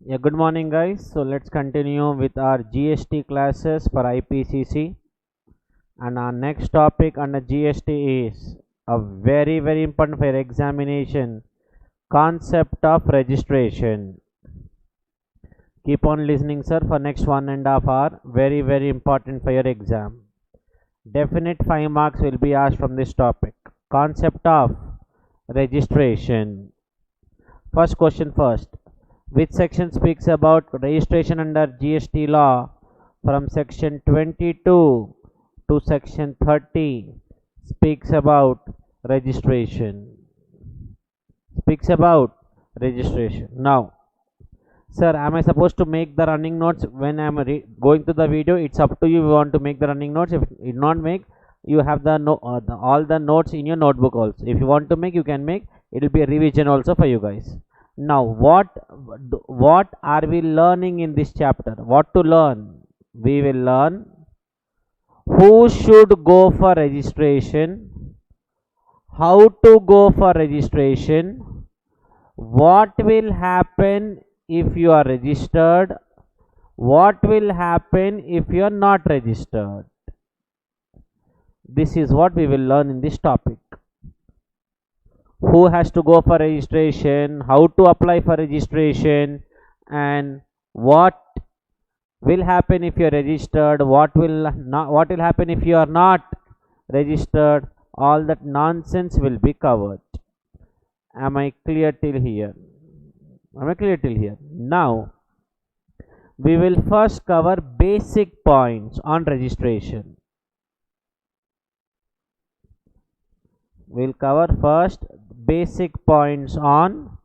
Yeah, good morning, guys. So let's continue with our GST classes for IPCC. And our next topic under GST is a very important for your examination, concept of registration. Keep on listening, sir, for next 1.5 hours. Very important for your exam. Definite 5 marks will be asked from this topic. Concept of registration. First question first. Which section speaks about registration under GST law from section 22 to section 30 speaks about registration. Speaks about registration. Now, sir, am I supposed to make the running notes when I am going to the video? It's up to you if you want to make the running notes. If you not make, you have all the notes in your notebook also. If you want to make, you can make. It will be a revision also for you guys. Now, what are we learning in this chapter? What to learn? We will learn who should go for registration, how to go for registration, what will happen if you are registered, what will happen if you are not registered. This is what we will learn in this topic. Who has to go for registration, how to apply for registration, and what will happen if you are registered, what will happen if you are not registered. All that nonsense will be covered. Am I clear till here? Am I clear till here? Now we will first cover basic points on registration. We'll cover first basic points on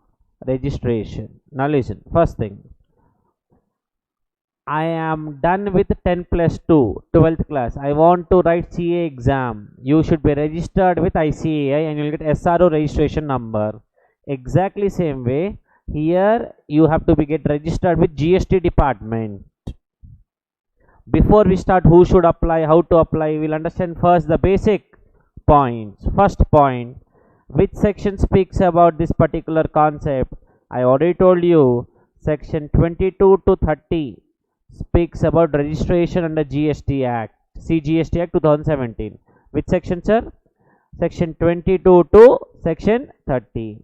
registration. Now listen, first thing, I am done with 10 plus 2, 12th class. I want to write CA exam. You should be registered with ICAI and you'll get SRO registration number. Exactly same way, here you have to be get registered with GST department. Before we start who should apply, how to apply, we'll understand first the basic points. First point, which section speaks about this particular concept? I already told you, section 22 to 30 speaks about registration under GST Act. See GST Act 2017. Which section, sir? Section 22 to section 30.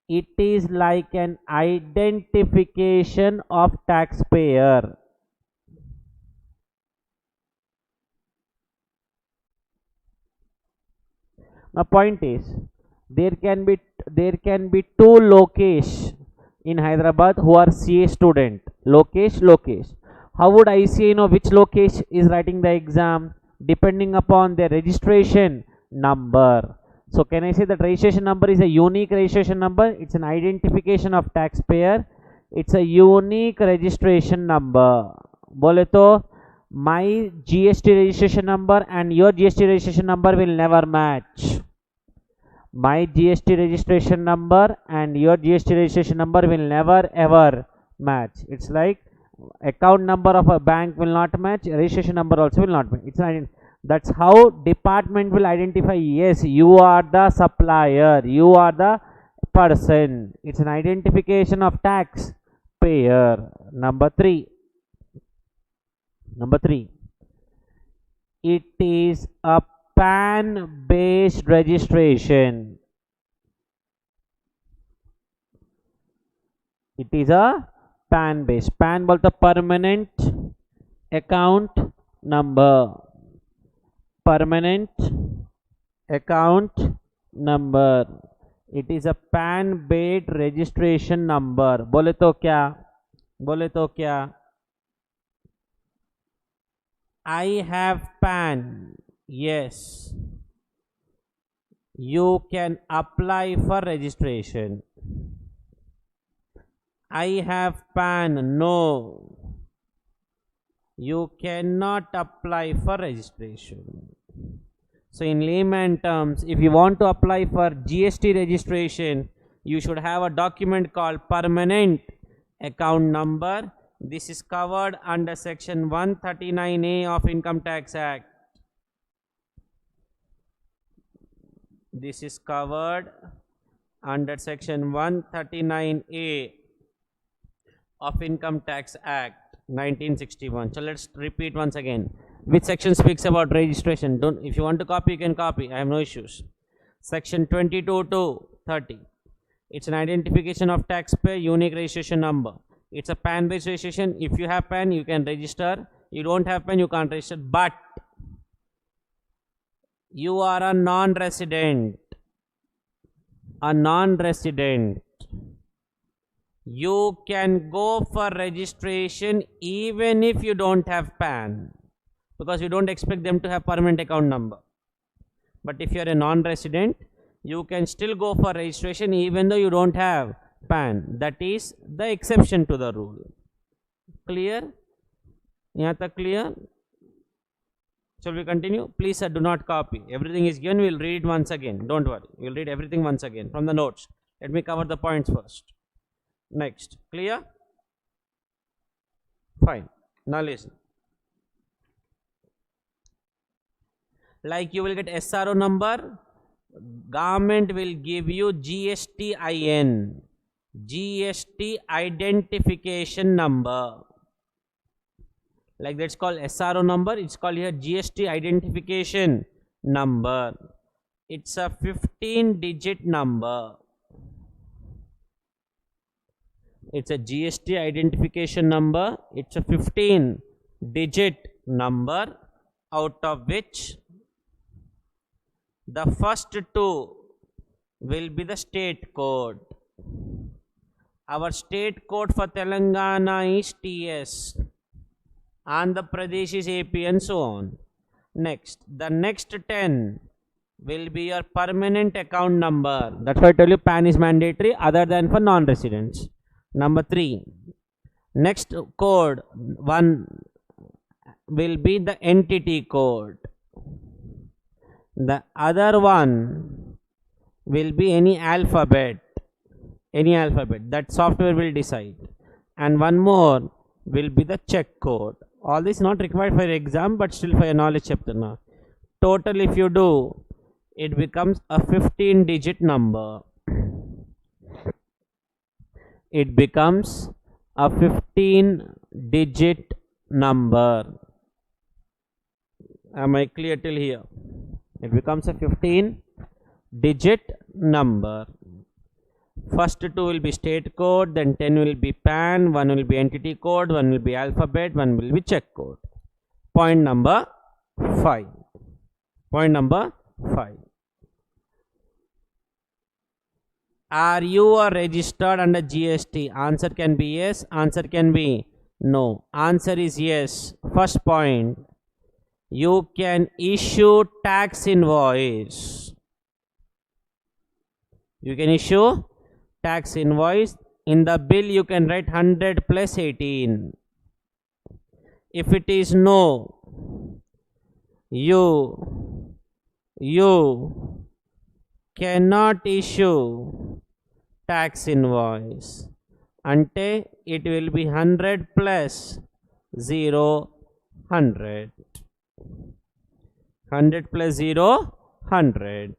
It is like an identification of taxpayer. My point is, there can be two Lokesh in Hyderabad who are CA student. Lokesh. How would ICA know which Lokesh is writing the exam? Depending upon their registration number. So can I say that registration number is a unique registration number? It's an identification of taxpayer. It's a unique registration number. Bole to my GST registration number and your GST registration number will never match. My GST registration number and your GST registration number will never ever match. It's like account number of a bank will not match, registration number also will not match. That's how department will identify, yes, you are the supplier, you are the person. It's an identification of tax payer. Number three, it is a PAN based registration. It is a PAN based. PAN बोलता permanent account number. Permanent account number. It is a PAN based registration number. बोले तो क्या? I have PAN. Yes. You can apply for registration. I have PAN. No. You cannot apply for registration. So in layman terms, if you want to apply for GST registration, you should have a document called permanent account number. This is covered under section 139A of Income Tax Act. This is covered under section 139A. of Income Tax Act 1961. So let's repeat once again. Which section speaks about registration? Don't, if you want to copy, you can copy. I have no issues. Section 22 to 30. It's an identification of taxpayer, unique registration number. It's a PAN based registration. If you have PAN, you can register. You don't have PAN, you can't register. But you are a non-resident. You can go for registration even if you don't have PAN, because you don't expect them to have permanent account number. But if you are a non-resident, you can still go for registration even though you don't have PAN. That is the exception to the rule. Clear? Yahan tak clear? Shall we continue? Please sir, do not copy. Everything is given. We will read it once again. Don't worry. We will read everything once again from the notes. Let me cover the points first. Next. Clear? Fine. Now listen. Like you will get SRO number. Government will give you GSTIN. GST identification number. Like that's called SRO number. It's called here GST identification number. It's a 15-digit number. It's a GST identification number. It's a 15-digit number, out of which the first two will be the state code. Our state code for Telangana is TS. Andhra Pradesh is AP and so on. Next, the next 10 will be your permanent account number. That's why I tell you PAN is mandatory other than for non-residents. Number 3. Next code 1 will be the entity code. The other one will be any alphabet. That software will decide. And one more will be the check code. All this not required for your exam, but still for your knowledge chapter now. Total, if you do, it becomes a 15-digit number. It becomes a 15-digit number. Am I clear till here? It becomes a 15-digit number. First 2 will be state code, then 10 will be PAN, 1 will be entity code, 1 will be alphabet, 1 will be check code. Point number 5. Are you registered under GST? Answer can be yes, answer can be no. Answer is yes. First point, you can issue tax invoice. You can issue tax invoice. In the bill you can write 100 plus 18. If it is no, you cannot issue tax invoice. Ante it will be 100 plus 0, 100. 100 plus 0, 100.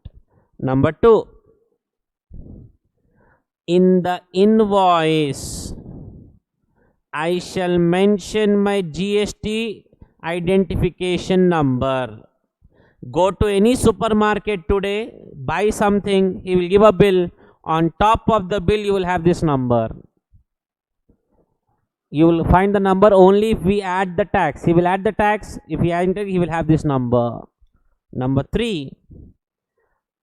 Number 2. In the invoice, I shall mention my GST identification number. Go to any supermarket today, buy something, he will give a bill. On top of the bill, you will have this number. You will find the number only if we add the tax. He will add the tax. If he add it, he will have this number. Number 3.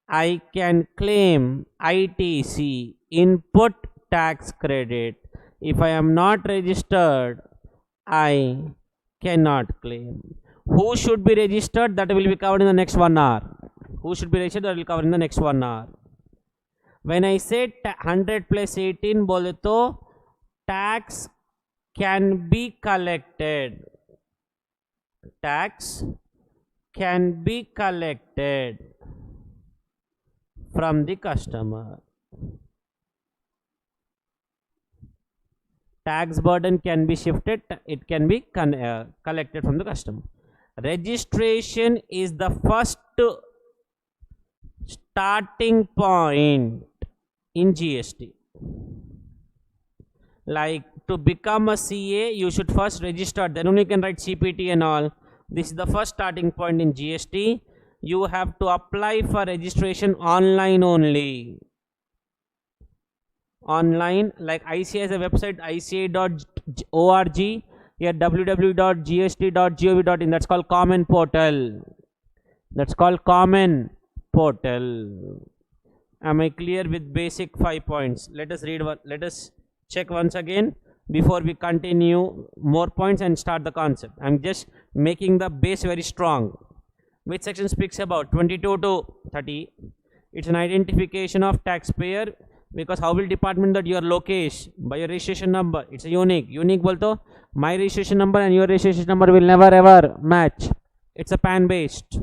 I can claim ITC, input tax credit. If I am not registered, I cannot claim. Who should be registered? That will be covered in the next 1 hour. Who should be registered? That will cover in the next 1 hour. When I say 100 plus 18, bole to tax can be collected. Tax can be collected from the customer. Tax burden can be shifted, it can be collected from the customer. Registration is the first starting point in GST. Like to become a CA, you should first register, then only you can write CPT and all. This is the first starting point in GST. You have to apply for registration online only. Online, like ICA has a website, ica.org, here www.gst.gov.in, that's called common portal. That's called common portal. Am I clear with basic 5 points? Let us read one, let us check once again before we continue more points and start the concept. I'm just making the base very strong. Which section speaks about 22 to 30? It's an identification of taxpayer, because how will department that your Lokesh by your registration number? It's a unique. Unique bolto, my registration number and your registration number will never ever match. It's a PAN based.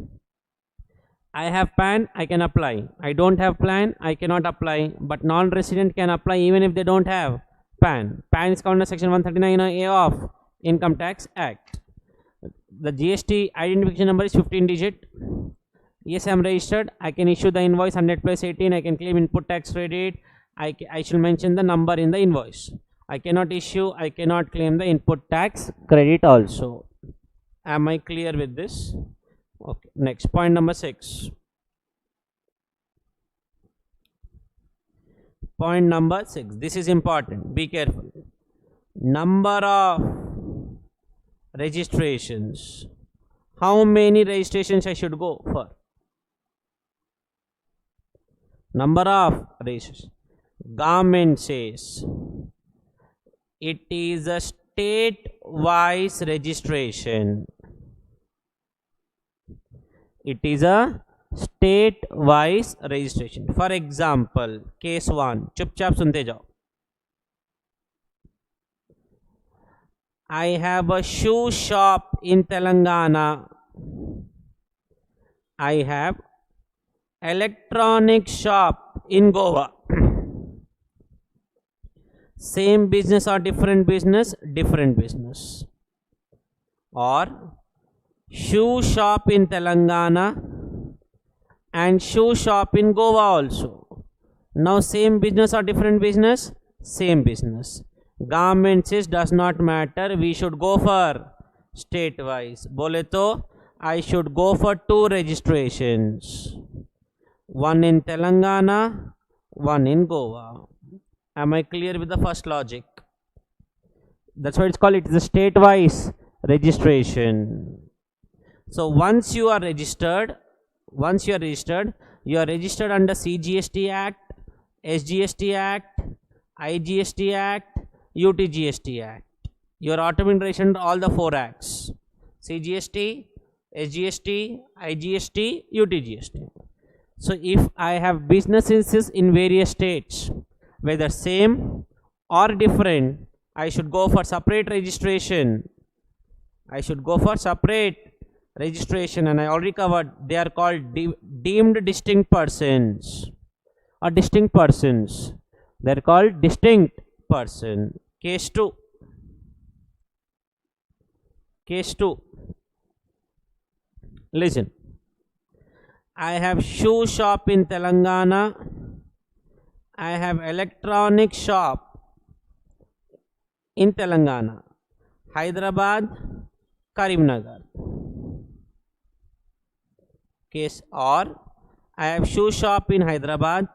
I have PAN, I can apply. I don't have PAN, I cannot apply. But non-resident can apply even if they don't have PAN. PAN is covered under section 139A of Income Tax Act. The GST identification number is 15 digit. Yes, I am registered. I can issue the invoice 100 plus 18. I can claim input tax credit. I shall mention the number in the invoice. I cannot claim the input tax credit also. Am I clear with this? Okay, next point number 6. Point number 6. This is important. Be careful. Number of registrations. How many registrations I should go for? Number of registrations. Government says it is a state-wise registration. It is a state-wise registration. For example, case 1. Chupchap sunte jao. I have a shoe shop in Telangana. I have electronic shop in Goa. Same business or different business? Different business. Or shoe shop in Telangana and shoe shop in Goa also. Now same business or different business? Same business. Government says does not matter, we should go for state wise. Bole to I should go for 2 registrations. One in Telangana, one in Goa. Am I clear with the first logic? That's why it's called, it is a state wise registration. So once you are registered, you are registered under CGST Act, SGST Act, IGST Act, UTGST Act. You are automatically registered under all the 4 acts: CGST, SGST, IGST, UTGST. So if I have businesses in various states, whether same or different, I should go for separate registration. And I already covered, they are called deemed distinct persons or distinct persons. They are called distinct person. Case 2. Listen. I have shoe shop in Telangana. I have electronic shop in Telangana, Hyderabad, Karimnagar. Case or I have shoe shop in Hyderabad,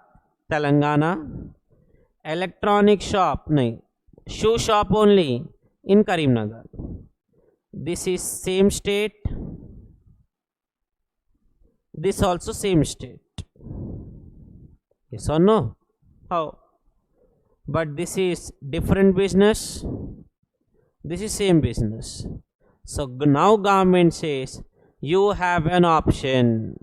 Telangana, electronic shop, shoe shop only in Karimnagar. This is same state. This also same state. Yes or no? How? But this is different business. This is same business. So now government says you have an option.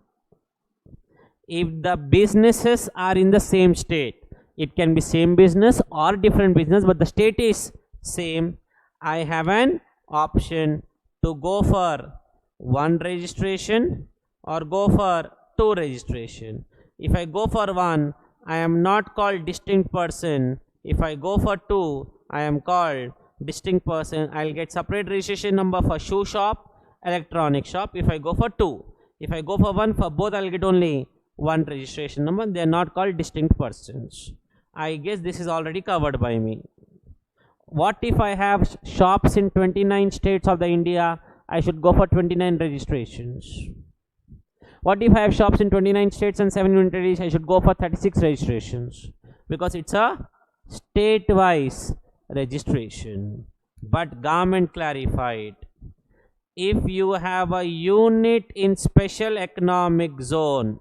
If the businesses are in the same state, it can be same business or different business, but the state is same. I have an option to go for 1 registration or go for 2 registration. If I go for 1, I am not called distinct person. If I go for 2, I am called distinct person. I'll get separate registration number for shoe shop, electronic shop. If I go for 2, if I go for 1, for both I'll get only 1 registration number. They are not called distinct persons. I guess this is already covered by me. what if I have shops in 29 states of the India? I should go for 29 registrations. What if I have shops in 29 states and 7 union territories? I should go for 36 registrations because it's a state-wise registration. But government clarified, if you have a unit in special economic zone,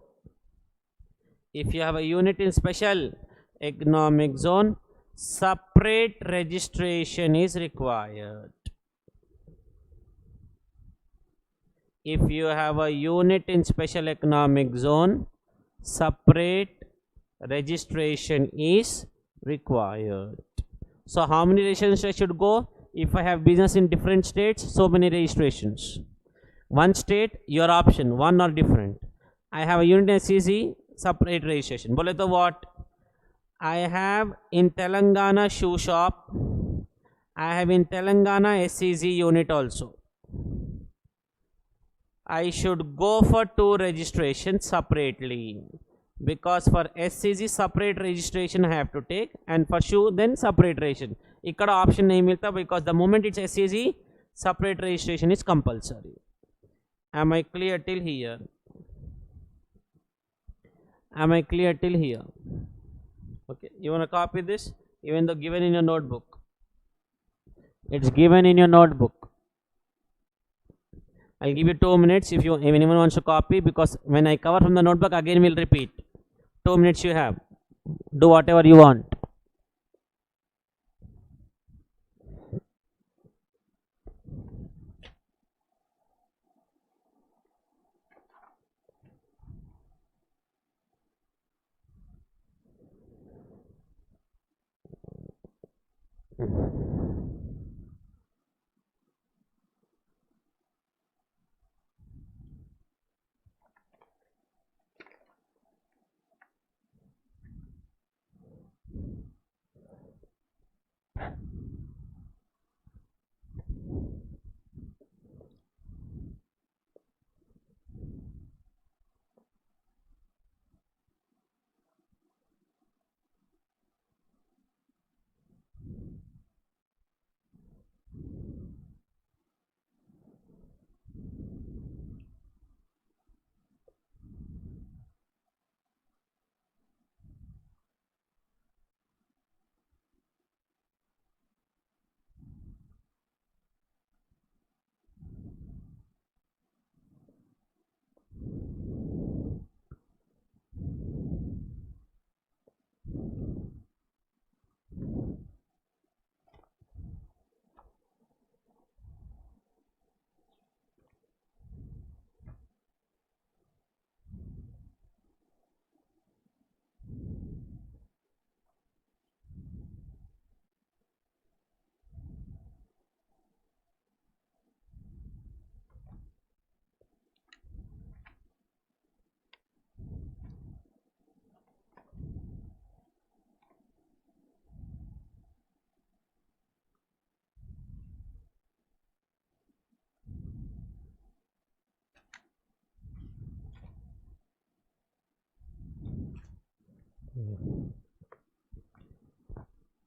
if you have a unit in special economic zone, separate registration is required. If you have a unit in special economic zone, separate registration is required. So how many registrations I should go? If I have business in different states, so many registrations. One state, your option, one or different. I have a unit in SCZ, separate registration. Bole to what? I have in Telangana shoe shop. I have in Telangana SCZ unit also. I should go for 2 registrations separately, because for SCG separate registration I have to take, and for shoe then separate registration. Ikkada option nahi milta, because the moment it's SCG, separate registration is compulsory. Am I clear till here? Am I clear till here? Okay, you want to copy this? Even though given in your notebook. It's given in your notebook. I'll give you 2 minutes if anyone wants to copy, because when I cover from the notebook again we'll repeat. 2 minutes you have. Do whatever you want.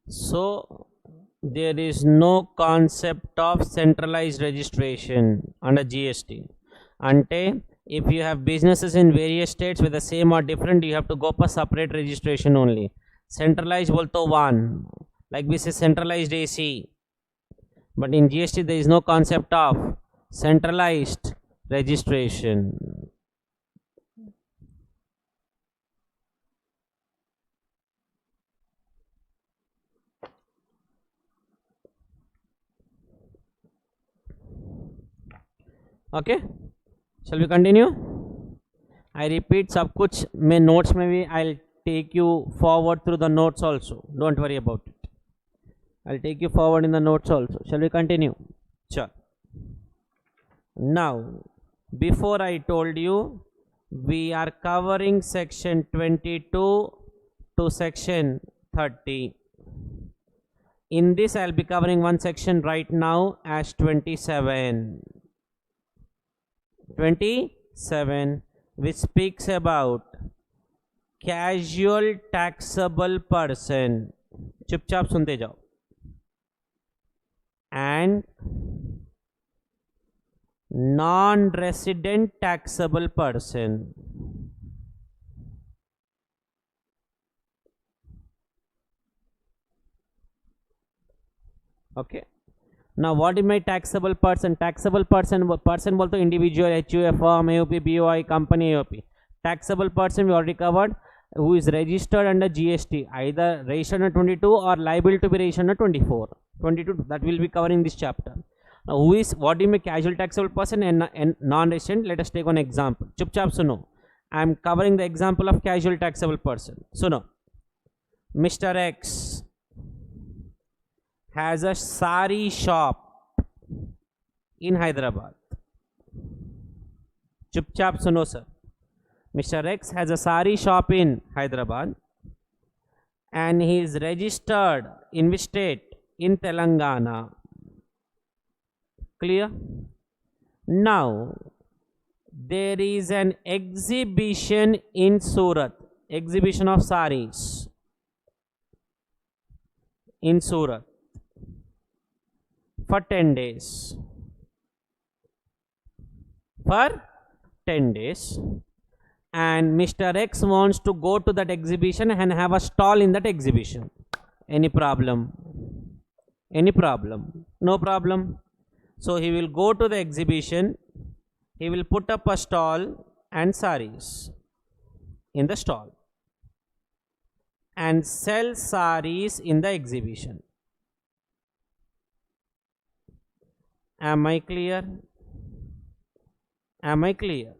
So there is no concept of centralized registration under GST. Ante, if you have businesses in various states with the same or different, you have to go for separate registration only. Centralized bolto one, like we say centralized AC. But in GST there is no concept of centralized registration. Okay, shall we continue? I repeat, सब कुछ मैं notes में भी I'll take you forward through the notes also. Don't worry about it. I'll take you forward in the notes also. Shall we continue? Sure. Now, before I told you, we are covering section 22 to section 30. In this, I'll be covering one section right now as 27. 27, which speaks about casual taxable person. चुपचाप सुनते जाओ. and non-resident taxable person. Okay. Now what is my taxable person? Taxable person बोलते individual, HUF, firm, AOP, BOI, company, AOP. Taxable person we already covered, who is registered under GST, either registered under 22 or liable to be registered under 24. 22, that will be covering this chapter. Now who is, what do you mean casual taxable person and non-resident? Let us take one example. Chupchap suno. I am covering the example of casual taxable person. Suno. Mr. X has a sari shop in Hyderabad. Chupchap suno sir. Mr. X has a sari shop in Hyderabad and he is registered in which state? In Telangana. Clear? Now there is an exhibition in Surat, exhibition of saris in Surat for 10 days. For 10 days. And Mr. X wants to go to that exhibition and have a stall in that exhibition. Any problem? Any problem? No problem. So he will go to the exhibition, he will put up a stall and saris in the stall and sell saris in the exhibition. Am I clear? Am I clear?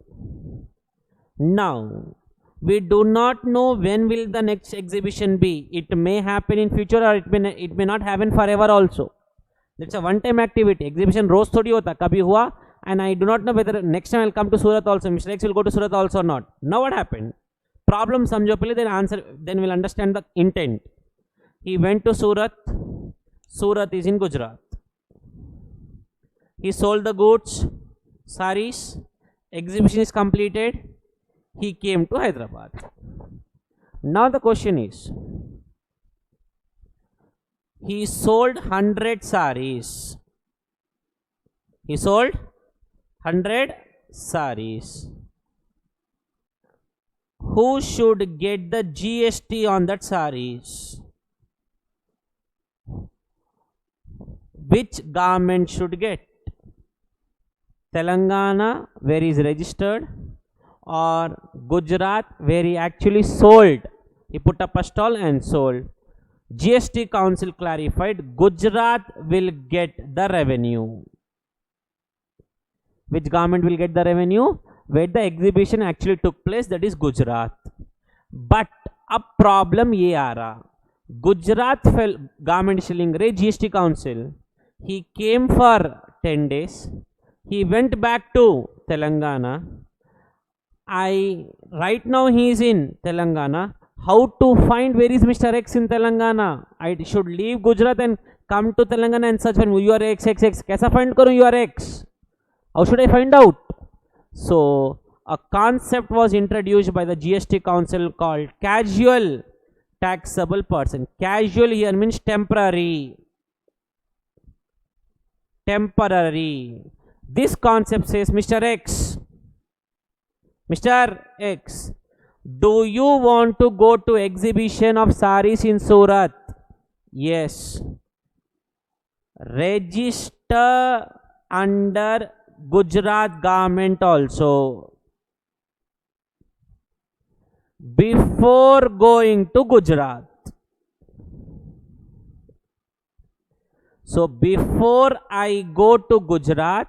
Now we do not know when will the next exhibition be. It may happen in future or it may not happen forever also. It's a one time activity. Exhibition roz thodi hota, kabhi hua, and I do not know whether next time I'll come to Surat also. Mr. X will go to Surat also or not. Now what happened? Problem samjho pehle, then answer, then we'll understand the intent. He went to Surat. Surat is in Gujarat. He sold the goods, saris. Exhibition is completed. He came to Hyderabad. Now the question is, he sold 100 saris. He sold 100 saris. Who should get the GST on that saris? Which government should get? Telangana, where he is registered, or Gujarat, where he actually sold? He put up a stall and sold. GST Council clarified Gujarat will get the revenue. Which government will get the revenue? Where the exhibition actually took place, that is Gujarat. But a problem ye aa raha. Gujarat fell government shilling rate GST Council. He came for 10 days. He went back to Telangana. Right now he is in Telangana. How to find where is Mr. X in Telangana? I should leave Gujarat and come to Telangana and search for your X. Kaisa find karu your X? How should I find out? So a concept was introduced by the GST Council called casual taxable person. Casual here means temporary. Temporary. This concept says, Mr. X, do you want to go to exhibition of saris in Surat? Yes. Register under Gujarat government also. Before going to Gujarat. So before I go to Gujarat,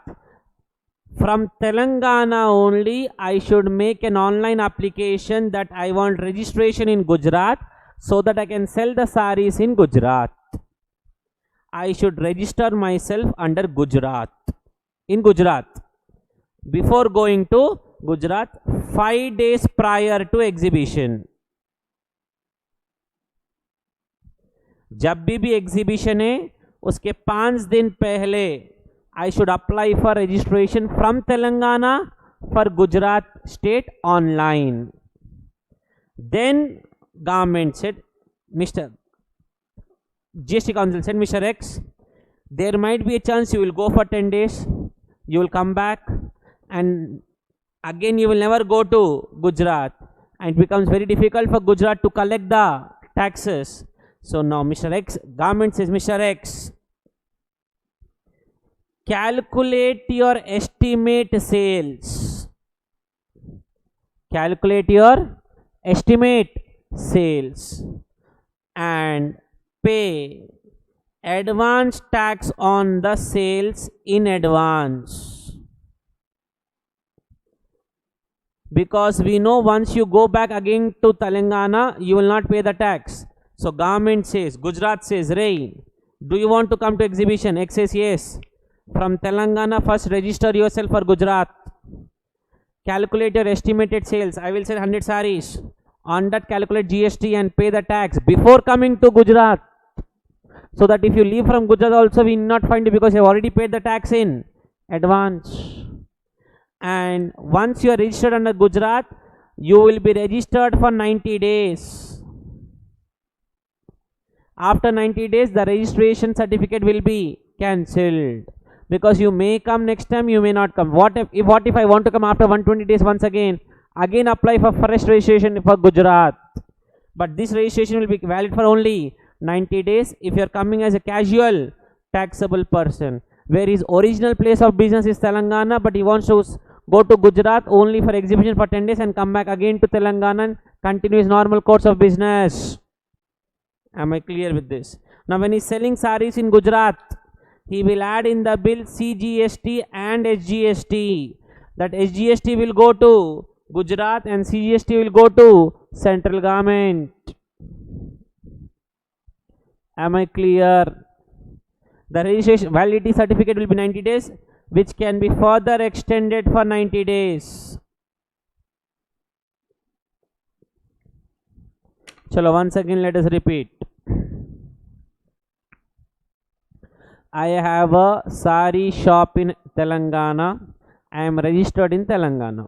from Telangana only, I should make an online application that I want registration in Gujarat so that I can sell the saris in Gujarat. I should register myself under Gujarat. In Gujarat. Before going to Gujarat, 5 days prior to exhibition. जब भी exhibition है, उसके 5 दिन पहले I should apply for registration from Telangana for Gujarat state online. Then government said, GST Council said, Mr. X, There might be a chance you will go for 10 days, you will come back, and again you will never go to Gujarat, and it becomes very difficult for Gujarat to collect the taxes. So now Mr. X, government says, Mr. X, calculate your estimate sales. Calculate your estimate sales and pay advance tax on the sales in advance. Because we know once you go back again to Telangana, you will not pay the tax. So government says, Gujarat says, Ray, do you want to come to exhibition? X says yes. From Telangana, first register yourself for Gujarat. Calculate your estimated sales. I will say 100 saris. On that, calculate GST and pay the tax before coming to Gujarat. So that if you leave from Gujarat also, we will not find you because you have already paid the tax in advance. And once you are registered under Gujarat, you will be registered for 90 days. After 90 days, the registration certificate will be cancelled. Because you may come next time, you may not come. What if I want to come after 120 days once again apply for fresh registration for Gujarat. But this registration will be valid for only 90 days if you are coming as a casual taxable person, where his original place of business is Telangana, but he wants to go to Gujarat only for exhibition for 10 days and come back again to Telangana and continue his normal course of business. Am I clear with this? Now when he's selling saris in Gujarat, he will add in the bill CGST and SGST. That SGST will go to Gujarat and CGST will go to central government. Am I clear? The registration validity certificate will be 90 days, which can be further extended for 90 days. Chalo, once again let us repeat. I have a sari shop in Telangana. I am registered in Telangana.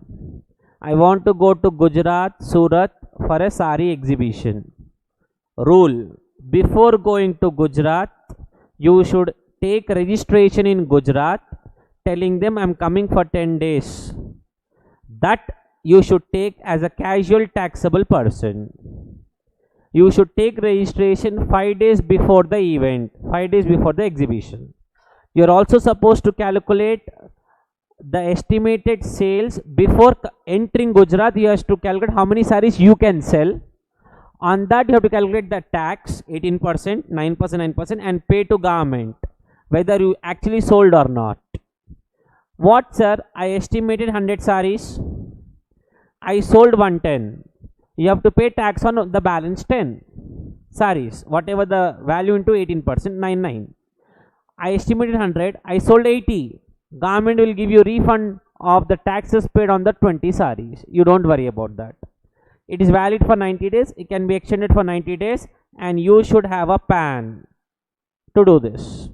I want to go to Gujarat, Surat for a sari exhibition. Rule: before going to Gujarat, you should take registration in Gujarat, telling them I am coming for 10 days. That you should take as a casual taxable person. You should take registration 5 days before the event, 5 days before the exhibition. You are also supposed to calculate the estimated sales before entering Gujarat. You have to calculate how many saris you can sell. On that you have to calculate the tax, 18%, 9%, 9%, and pay to government whether you actually sold or not. What, sir? I estimated 100 saris. I sold 110. You have to pay tax on the balance 10 saris, whatever the value into 18%, 99. I estimated 100. I sold 80. Government will give you refund of the taxes paid on the 20 saris. You don't worry about that. It is valid for 90 days. It can be extended for 90 days, and you should have a PAN to do this.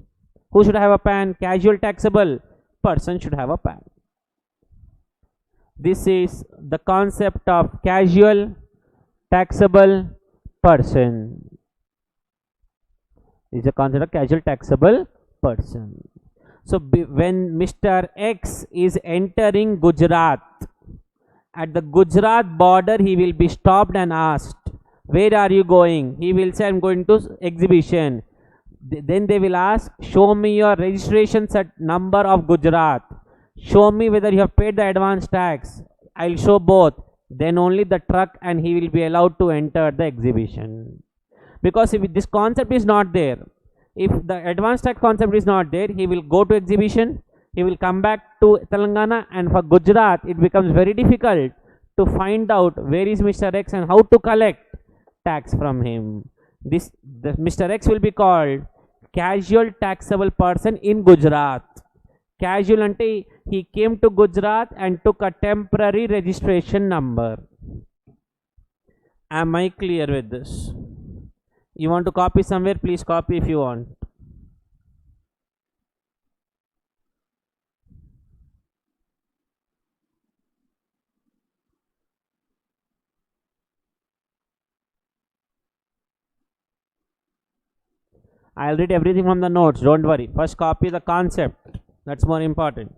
Who should have a PAN? Casual taxable person should have a PAN. This is the concept of casual taxable person. This is the concept of casual taxable person. So when Mr. X is entering Gujarat, at the Gujarat border he will be stopped and asked, where are you going? He will say, I am going to exhibition. Then they will ask, show me your registration number of Gujarat. Show me whether you have paid the advance tax. I will show both. Then only the truck and he will be allowed to enter the exhibition. Because if this concept is not there, if the advance tax concept is not there, he will go to exhibition, he will come back to Telangana, and for Gujarat it becomes very difficult to find out where is Mr. X and how to collect tax from him. The Mr. X will be called casual taxable person in Gujarat. Casual ante he came to Gujarat and took a temporary registration number. Am I clear with this? You want to copy somewhere? Please copy if you want. I'll read everything from the notes, don't worry. First copy the concept, that's more important.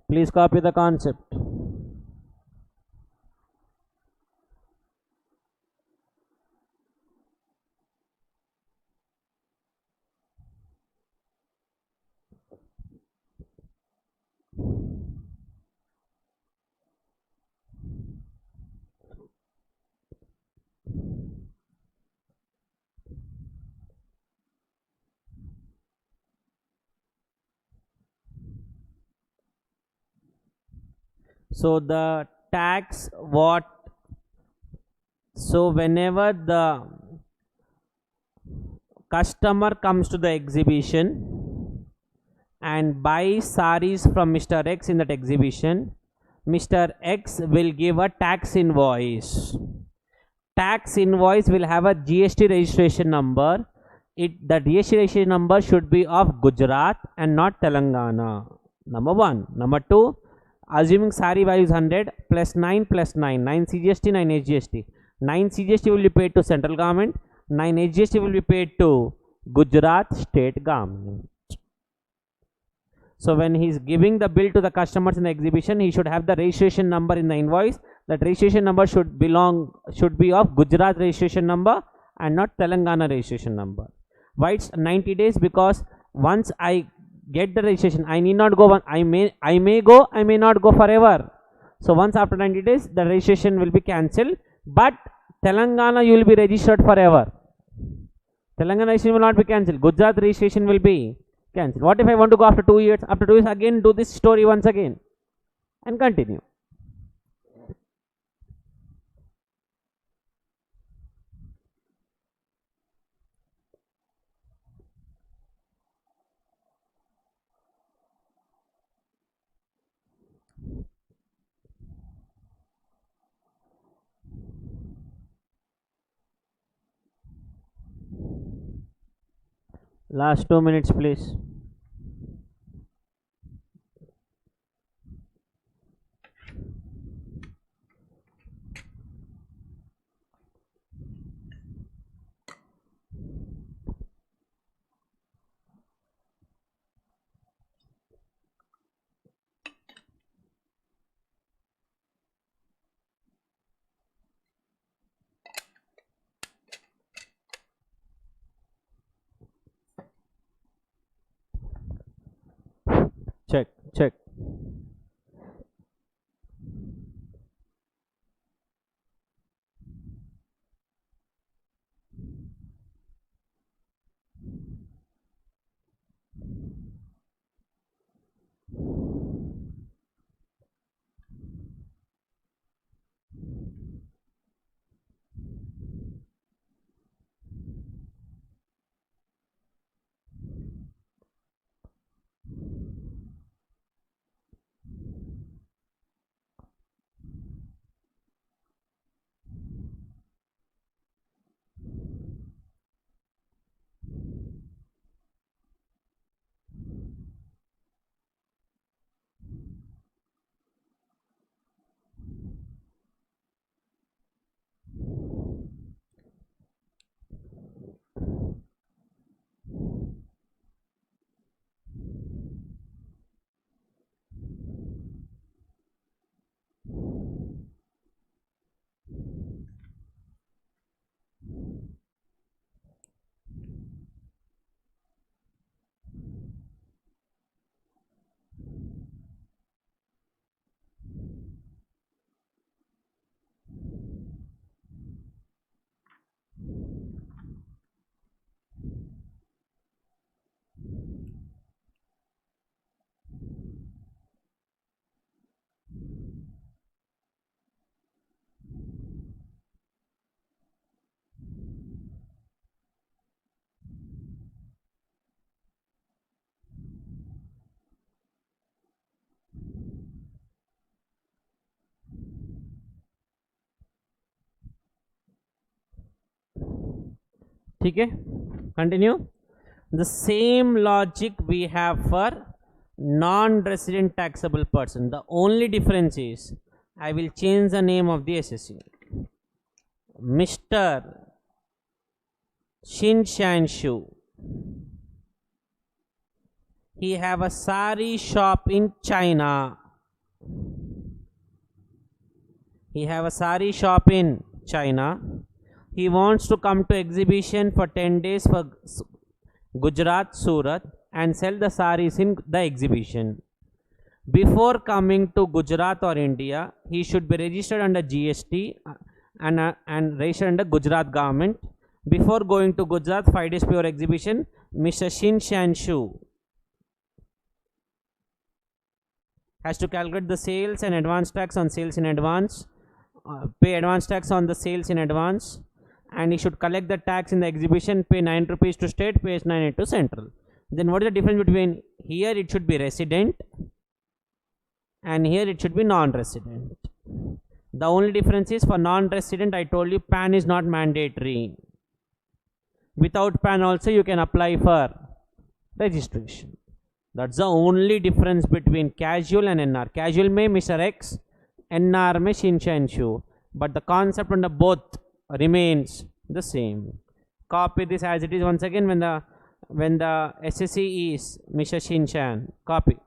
Please copy the concept. So the tax what, so whenever the customer comes to the exhibition and buys saris from Mr. X in that exhibition, Mr. X will give a tax invoice. Tax invoice will have a GST registration number. The GST registration number should be of Gujarat and not Telangana. Number one. Number two, assuming sari value is 100 plus 9 plus 9, 9 CGST, 9 HGST. 9 CGST will be paid to central government, 9 HGST will be paid to Gujarat state government. So when he is giving the bill to the customers in the exhibition, he should have the registration number in the invoice. That registration number should be of Gujarat registration number and not Telangana registration number. Why it's 90 days? Because once I get the registration, I need not go. I may go, I may not go forever. So once after 90 days, the registration will be cancelled. But Telangana, you will be registered forever. Telangana registration will not be cancelled. Gujarat registration will be cancelled. What if I want to go after 2 years? After 2 years, again do this story once again and continue. Last 2 minutes, please. Check. ठीक है, continue. The same logic we have for non-resident taxable person. The only difference is I will change the name of the SSE. Mr. Shin Shan Shu. He have a sari shop in China. He have a sari shop in China. He wants to come to exhibition for 10 days for Gujarat, Surat and sell the saris in the exhibition. Before coming to Gujarat or India, he should be registered under GST and registered under Gujarat government. Before going to Gujarat, 5 days before exhibition, Mr. Shin Shan Shu has to calculate the sales and advance tax on sales in advance, pay advance tax on the sales in advance, and he should collect the tax in the exhibition, pay 9 rupees to state, pays 9 to central. Then what is the difference between here it should be resident and here it should be non-resident? The only difference is for non-resident, I told you PAN is not mandatory. Without PAN also you can apply for registration. That's the only difference between casual and NR. Casual may Mr. X, NR may Shin Shan Shu, but the concept under both remains the same. Copy this as it is once again when the SSE is Mr. Shin Shan. Copy.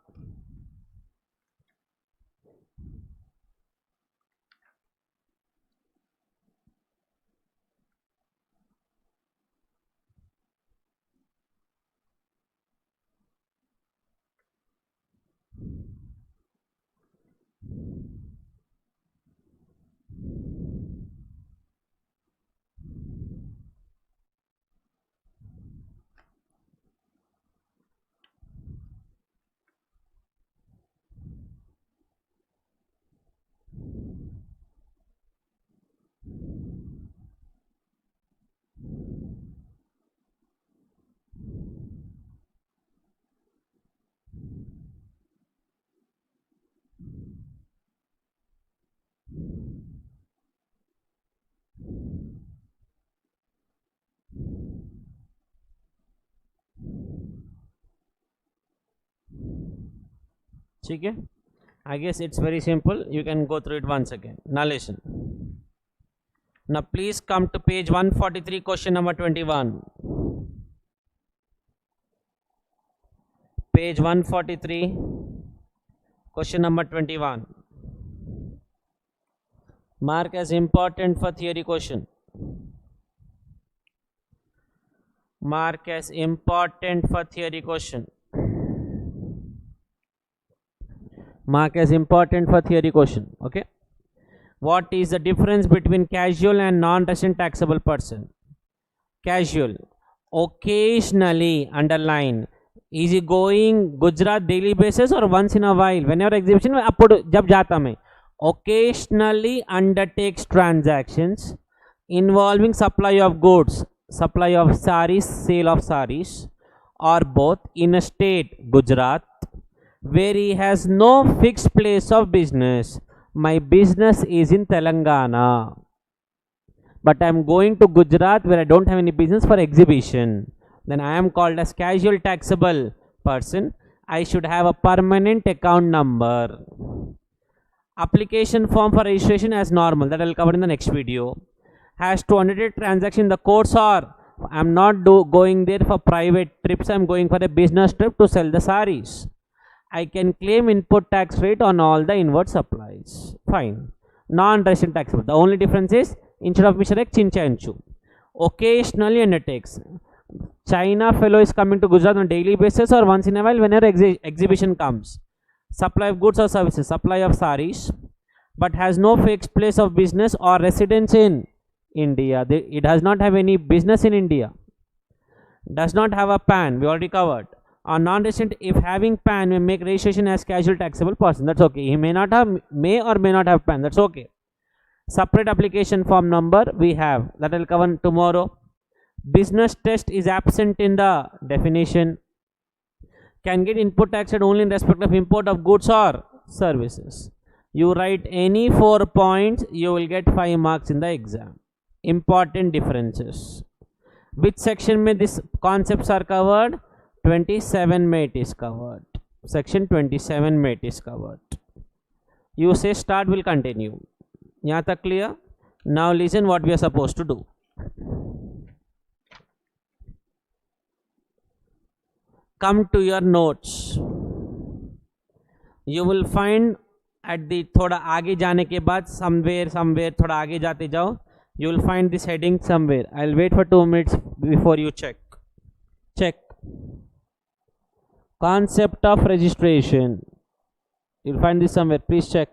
Okay? I guess it's very simple. You can go through it once again. Now listen. Now please come to page 143, question number 21. Page 143, question number 21. Mark as important for theory question. Mark as important for theory question. Mark as important for theory question. Okay. What is the difference between casual and non-resident taxable person? Casual, occasionally, underline. Is he going Gujarat daily basis or once in a while? Whenever exhibition, jab jata mein. Occasionally undertakes transactions involving supply of goods, supply of saris, sale of saris, or both in a state, Gujarat, where he has no fixed place of business. My business is in Telangana, but I am going to Gujarat where I don't have any business for exhibition. Then I am called as casual taxable person. I should have a permanent account number. Application form for registration as normal, that I will cover in the next video. Has to undertake transaction in the course, or I am not going there for private trips, I am going for a business trip to sell the saris. I can claim input tax rate on all the inward supplies. Fine. Non-resident taxable. The only difference is instead of Mr. X, Shin Shan Shu. Occasionally undertakes. China fellow is coming to Gujarat on daily basis or once in a while whenever exhibition comes. Supply of goods or services, supply of saris, but has no fixed place of business or residence in India. It does not have any business in India. Does not have a PAN. We already covered. A non-resident, if having PAN, may make registration as casual taxable person. That's okay. He may not have, may or may not have PAN. That's okay. Separate application form number we have. That will cover tomorrow. Business test is absent in the definition. Can get input tax rate only in respect of import of goods or services. You write any 4 points, you will get 5 marks in the exam. Important differences. Which section में this concepts are covered? 27 में it is covered. Section 27 में it is covered. You say start, will continue. यहाँ तक clear? Now listen what we are supposed to do. Come to your notes. You will find at the थोड़ा आगे जाने के बाद somewhere थोड़ा आगे जाते जाओ. You will find this heading somewhere. I'll wait for 2 minutes before you check. Check. Concept of registration. You'll find this somewhere. Please check.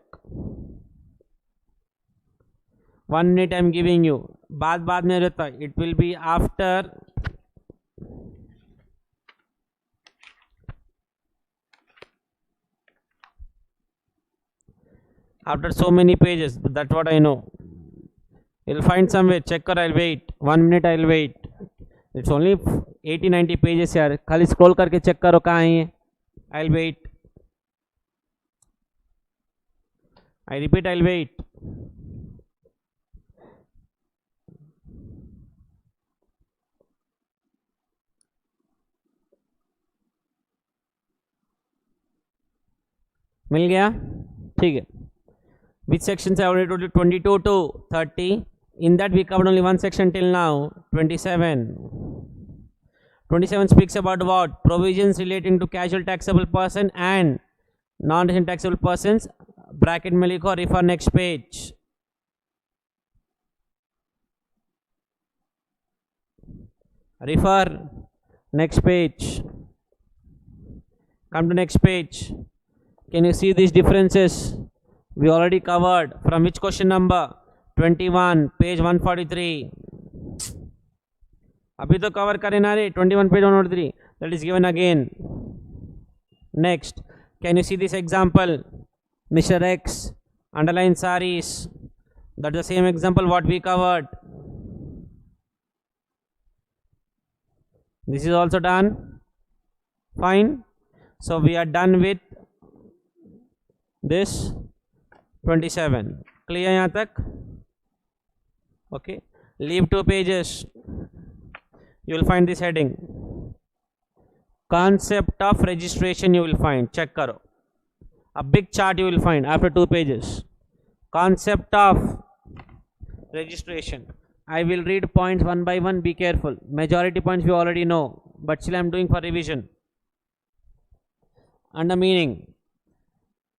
1 minute I'm giving you. बाद में रहता. It will be after. After so many pages. That's what I know. You'll find somewhere. Check or I'll wait. 1 minute I'll wait. It's only 80-90 pages यार. खाली scroll करके check करो कहाँ है ये. I'll wait. I repeat, I'll wait. मिल गया? ठीक है. Which sections I already told you? 22 to 30. In that we covered only one section till now. 27. 27 speaks about what? Provisions relating to casual taxable person and non-resident taxable persons. Bracket में लिखो, refer next page. Refer next page. Come to next page. Can you see these differences? We already covered. From which question number? 21, page 143. अभी तो cover करें ना रे. 21 page 143. That is given again. Next, can you see this example? Mr. X, underline sarees. That's the same example what we covered. This is also done. Fine. So we are done with this 27. Clear यहाँ तक? Okay. Leave 2 pages. You will find this heading. Concept of registration you will find. Check करो. A big chart you will find after 2 pages. Concept of registration. I will read points one by one. Be careful. Majority points you already know, but still I am doing for revision. Under meaning,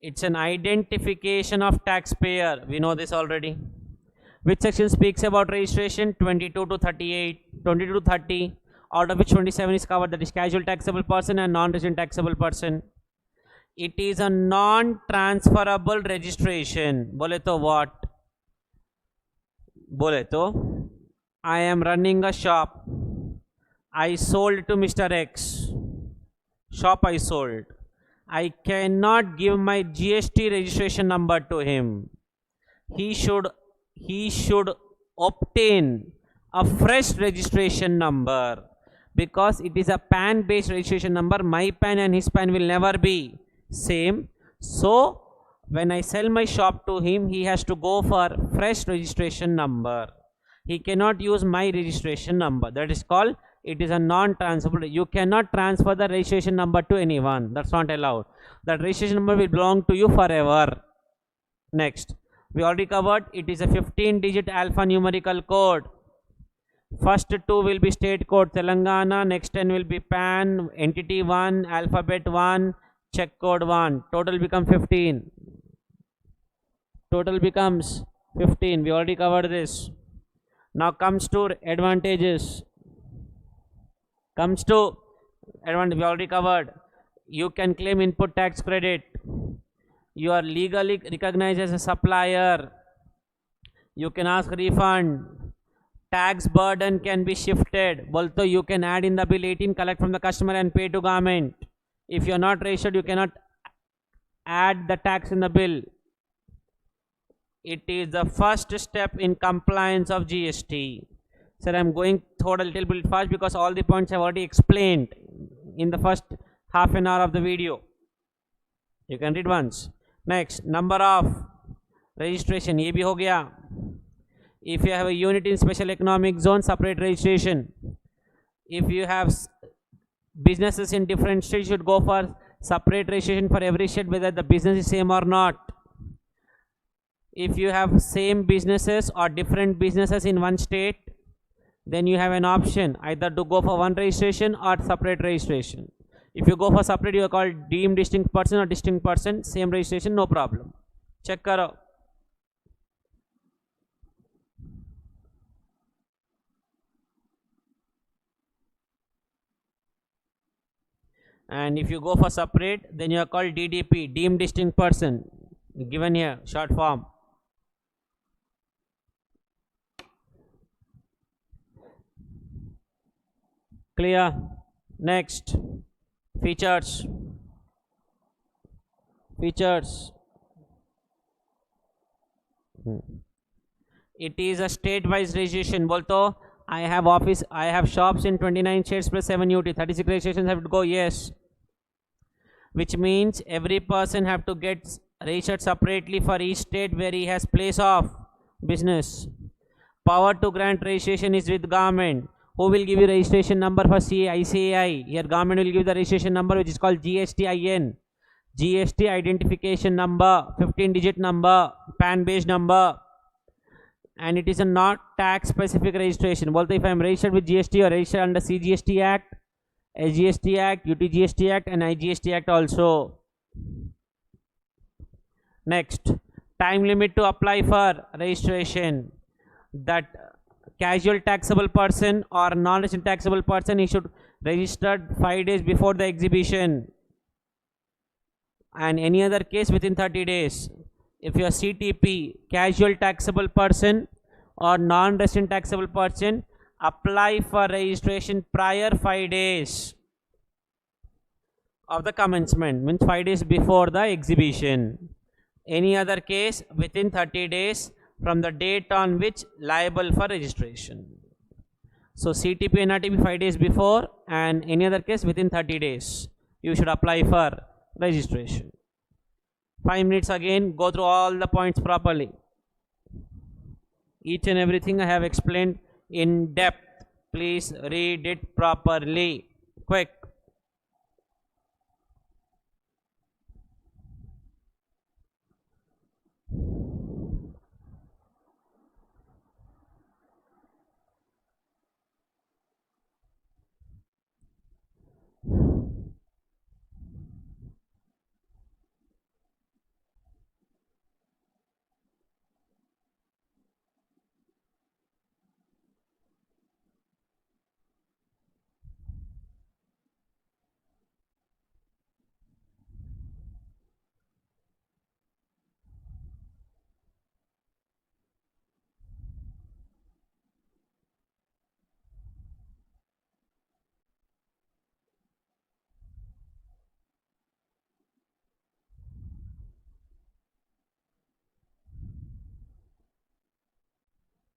it's an identification of taxpayer. We know this already. Which section speaks about registration? 22 to 38, 22 to 30, out of which 27 is covered. That is casual taxable person and non-resident taxable person. It is a non-transferable registration. बोले तो what? बोले तो I am running a shop. I sold to Mr. X. Shop I sold. I cannot give my GST registration number to him. He should obtain a fresh registration number because it is a PAN based registration number. My PAN and his PAN will never be same. So when I sell my shop to him, he has to go for fresh registration number. He cannot use my registration number. That is called, it is a non-transferable. You cannot transfer the registration number to anyone. That's not allowed. That registration number will belong to you forever. Next, we already covered. It is a 15-digit alphanumerical code. First 2 will be state code Telangana. Next 10 will be PAN, entity 1, alphabet 1, check code 1. Total becomes 15. Total becomes 15. We already covered this. Now comes to advantages. Comes to advantage. We already covered. You can claim input tax credit. You are legally recognized as a supplier. You can ask refund. Tax burden can be shifted. Also, you can add in the bill 18, collect from the customer and pay to government. If you are not registered, you cannot add the tax in the bill. It is the first step in compliance of GST. Sir, I am going through a little bit fast because all the points I have already explained in the first half an hour of the video. You can read once. Next, number of registration. ये भी हो गया. If you have a unit in special economic zone, separate registration. if you have businesses in different states, you should go for separate registration for every state, whether the business is same or not. If you have same businesses or different businesses in one state, then you have an option either to go for one registration or separate registration. If you go for separate, you are called deemed distinct person or distinct person, same registration, no problem. Check karo. And if you go for separate, then you are called DDP, deemed distinct person, given here, short form. Clear? Next, features. Features. It is a state-wise registration. Bolto, I have shops in 29 states plus 7 UT. 36 registrations have to go, yes. Which means every person have to get registered separately for each state where he has place of business. Power to grant registration is with government. Who will give you registration number for ICAI? Here government will give the registration number, which is called GSTIN. GST identification number, 15-digit number, PAN based number. And it is a not tax specific registration. Both if I am registered with GST or registered under CGST Act, SGST Act, UTGST Act and IGST Act also. Next, time limit to apply for registration. That casual taxable person or non-resident taxable person, he should register 5 days before the exhibition. And any other case within 30 days. If you are CTP, casual taxable person or non-resident taxable person, apply for registration prior 5 days of the commencement, means 5 days before the exhibition. Any other case within 30 days from the date on which liable for registration. So CTP and RTP 5 days before, and any other case within 30 days you should apply for registration. 5 minutes again, go through all the points properly. Each and everything I have explained in depth. Please read it properly. Quick.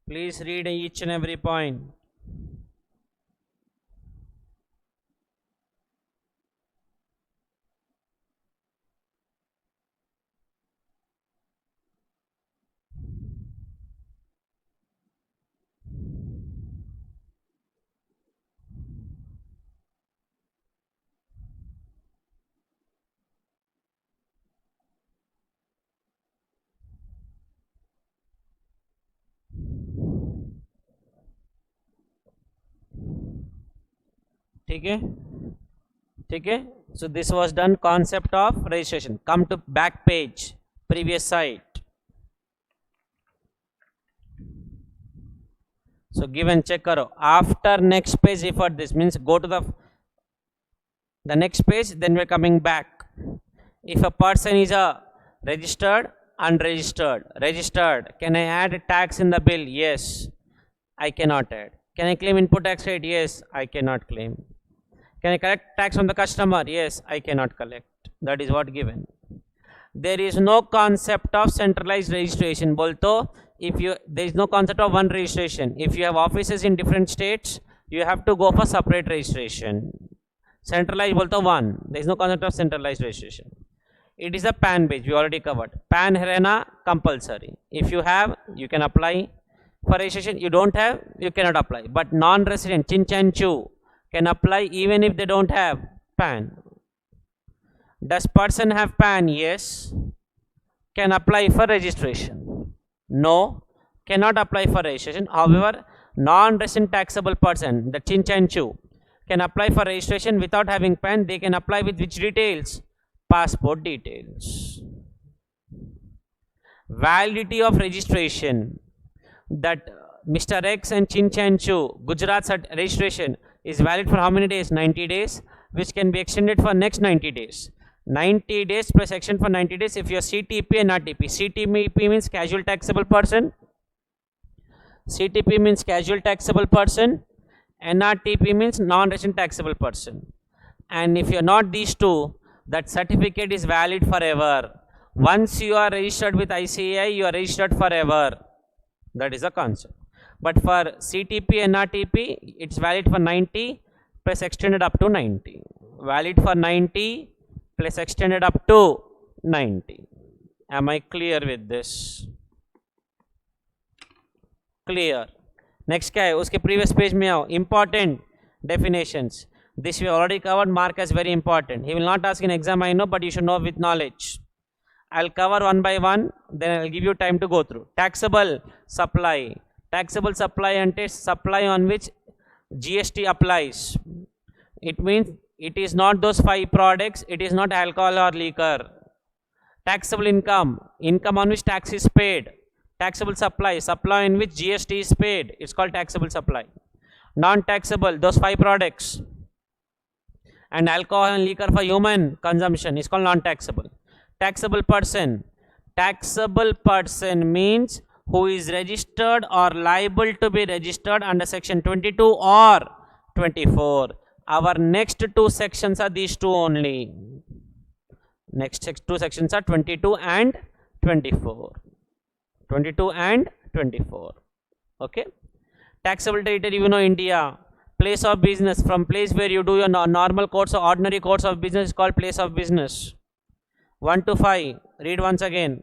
Please read each and every point. ठीक है. So this was done concept of registration. Come to back page, previous site. So give and check karo. After next page, refer this, means go to the next page, then we're coming back. If a person is registered, unregistered, registered, can I add tax in the bill? Yes, I cannot add. Can I claim input tax rate? Yes, I cannot claim. Can I collect tax from the customer? Yes, I cannot collect. That is what given. There is no concept of centralized registration. Bolto, there is no concept of one registration. If you have offices in different states, you have to go for separate registration. Centralized bolto one. There is no concept of centralized registration. It is a PAN based. We already covered. PAN Herena compulsory. If you have, you can apply for registration. You don't have, you cannot apply. But non-resident, Chinchanchu, can apply even if they don't have PAN. Does person have PAN? Yes. Can apply for registration. No, cannot apply for registration. However, non-resident taxable person, the Chinch and Chu, can apply for registration without having PAN. They can apply with which details? Passport details. Validity of registration, that Mr. X and Chinch and Chu, Gujarat's registration is valid for how many days? 90 days, which can be extended for next 90 days. 90 days plus extension for 90 days if you are CTP and RTP. CTP means casual taxable person. CTP means casual taxable person. NRTP means non-resident taxable person. And if you are not these two, that certificate is valid forever. Once you are registered with ICAI, you are registered forever. That is the concept. But for CTP and NRTP, it's valid for 90 plus extended up to 90. Valid for 90 plus extended up to 90. Am I clear with this? Clear. Next क्या है उसके previous page में आओ. Important definitions. This we already covered. Mark as very important. He will not ask in exam, I know, but you should know with knowledge. I'll cover one by one, then I'll give you time to go through. Taxable supply. Taxable supply ante supply on which GST applies. It means it is not those 5 products, it is not alcohol or liquor. Taxable income, income on which tax is paid. Taxable supply, supply in which GST is paid, it's called taxable supply. Non-taxable, those 5 products. And alcohol and liquor for human consumption is called non-taxable. Taxable person. Taxable person means who is registered or liable to be registered under section 22 or 24. Our next 2 sections are these 2 only. Next 2 sections are 22 and 24. 22 and 24. Okay. Taxable territory, you know, India. Place of business, from place where you do your normal course or ordinary course of business is called place of business. 1 to 5. Read once again.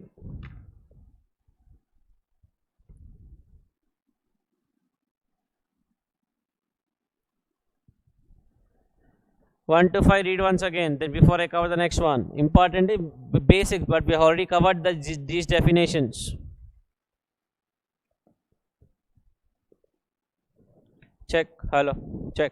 1 to 5, read once again. Then before I cover the next one. Importantly, basic, but we have already covered these definitions. Check. Hello. Check.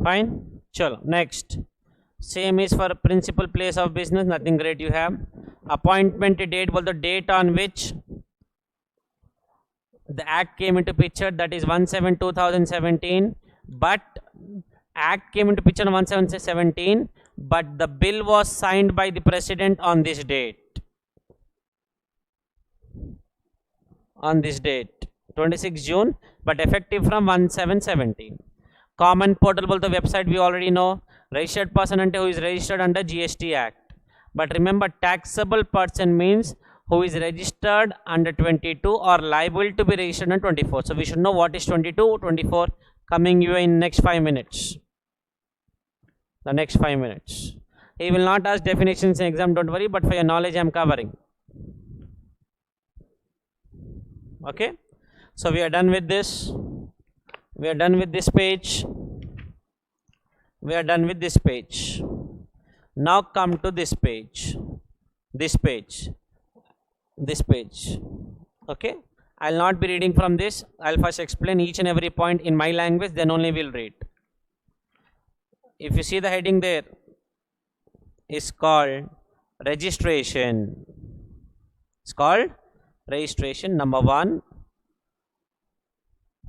Fine. Chalo. Next. Same is for principal place of business. Nothing great you have. Appointment date was the date on which the act came into picture. That is 1/7/2017. But act came into picture on 1/7/17. But the bill was signed by the president on this date. On this date. 26 June. But effective from 1/7/17. Common portal both the website we already know. Registered person ante who is registered under GST Act. But remember, taxable person means who is registered under 22 or liable to be registered under 24. So we should know what is 22, 24 coming you in next 5 minutes. The next 5 minutes. He will not ask definitions in exam, don't worry, but for your knowledge I am covering. Okay. So we are done with this. We are done with this page. We are done with this page. Now come to this page. This page. This page. Okay. I'll not be reading from this. I'll first explain each and every point in my language, then only we'll read. If you see the heading there, is called registration. It's called registration. Number one,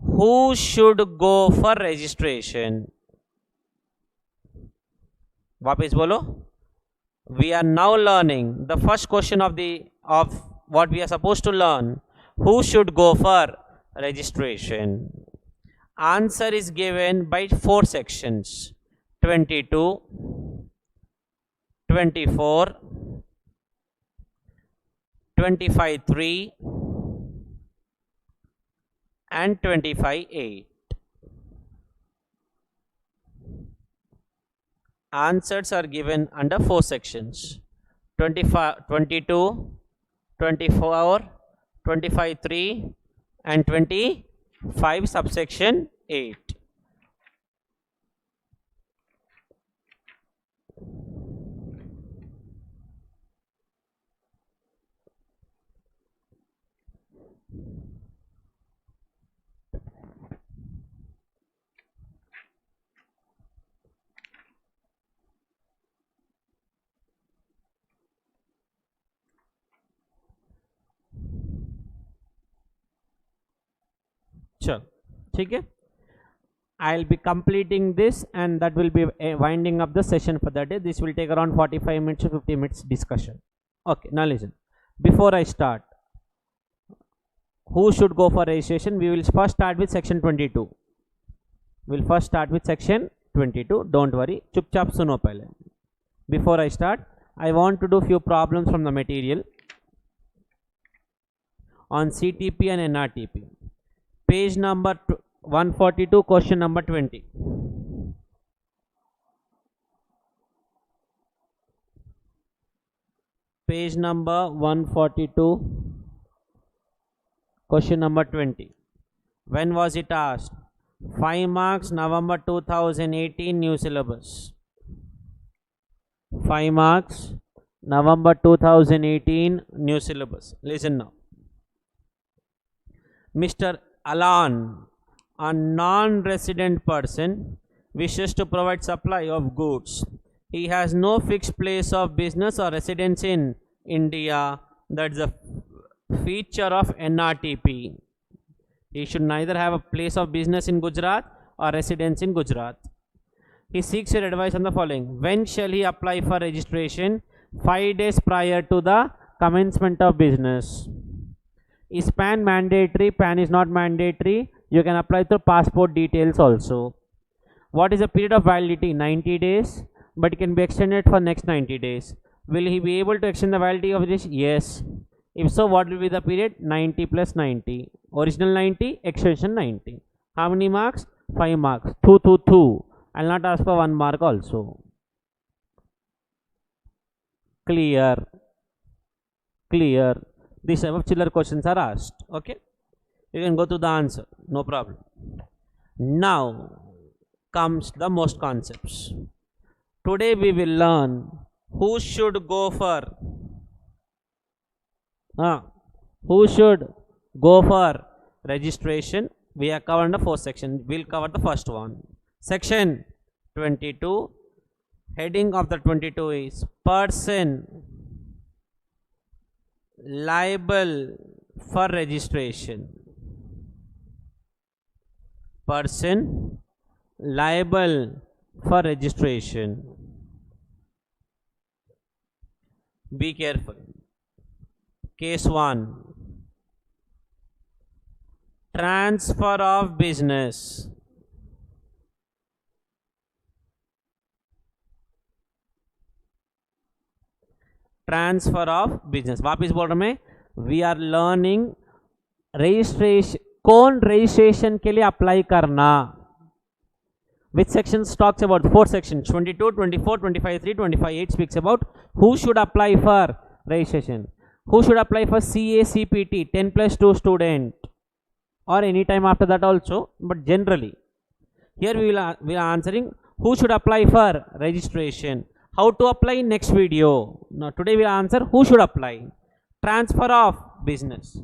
who should go for registration? Vapis bolo. We are now learning the first question of what we are supposed to learn. Who should go for registration? Answer is given by 4 sections: 22, 24, 25(3) and 25(8). Answers are given under 4 sections: 25, 22, 24, 25(3) and 25 subsection 8. चलो ठीक है. I'll be completing this and that will be winding up the session for the day. This will take around 45 minutes to 50 minutes discussion. Okay, now listen. Before I start, who should go for registration? We will first start with section 22. We'll first start with section 22. Don't worry. Chupchap suno pehle. Before I start, I want to do few problems from the material on CTP and NRTP. Page number 142, question number 20. Page number 142, question number 20. When was it asked? 5 marks, November 2018, new syllabus. 5 marks, November 2018, new syllabus. Listen now. Mr. Alan, a non-resident person, wishes to provide supply of goods. He has no fixed place of business or residence in India. That's a feature of NRTP. He should neither have a place of business in Gujarat or residence in Gujarat. He seeks your advice on the following. When shall he apply for registration? 5 days prior to the commencement of business. Is PAN mandatory? PAN is not mandatory. You can apply through passport details also. What is the period of validity? 90 days, but it can be extended for next 90 days. Will he be able to extend the validity of this? Yes. If so, what will be the period? 90 plus 90. Original 90, extension 90. How many marks? 5 marks. 2, 2, 2. I will not ask for 1 mark also. Clear. Clear. These type of chiller questions are asked. Okay. You can go to the answer. No problem. Now comes the most concepts. Today we will learn who should go for registration. We have covered the 4th section. We'll cover the first one. Section 22. Heading of the 22 is person liable for registration. Person liable for registration. Be careful. Case 1. Transfer of business. Transfer of business. वापिस बोल रहा मैं. We are learning registration. कौन registration के लिए apply करना? Which sections talks about? 4 sections. 22, 24, 25, 3, 25, 8 speaks about who should apply for registration. Who should apply for CA, CPT, 10 plus 2 student, or any time after that also, but generally. Here we will answering who should apply for registration. How to apply? Next video. Now today we will answer who should apply. Transfer of business.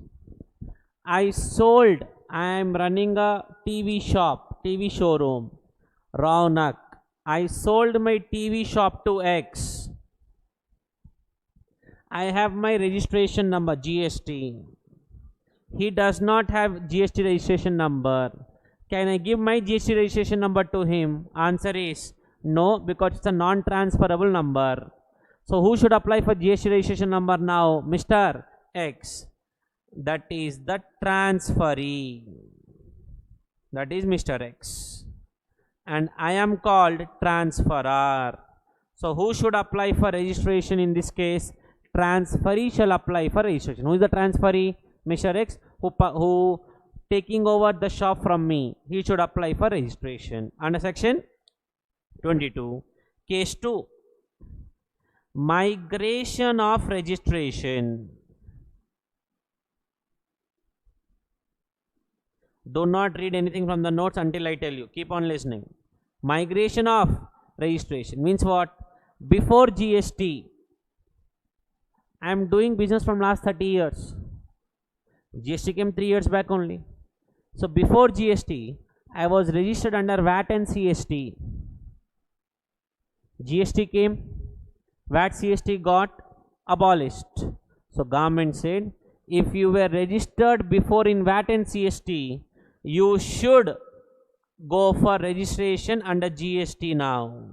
I sold, I am running a TV shop, TV showroom. Raunak, I sold my TV shop to X. I have my registration number, GST. He does not have GST registration number. Can I give my GST registration number to him? Answer is no, because it's a non-transferable number. So who should apply for GST registration number now? Mr. X. That is the transferee. That is Mr. X. And I am called transferor. So who should apply for registration in this case? Transferee shall apply for registration. Who is the transferee? Mr. X, who taking over the shop from me. He should apply for registration. Under section 22. Case 2. Migration of registration. Do not read anything from the notes until I tell you. Keep on listening. Migration of registration means what? Before GST, I am doing business from last 30 years. GST came 3 years back only. So before GST, I was registered under VAT and CST. GST came, VAT CST got abolished. So government said, if you were registered before in VAT and CST, you should go for registration under GST now.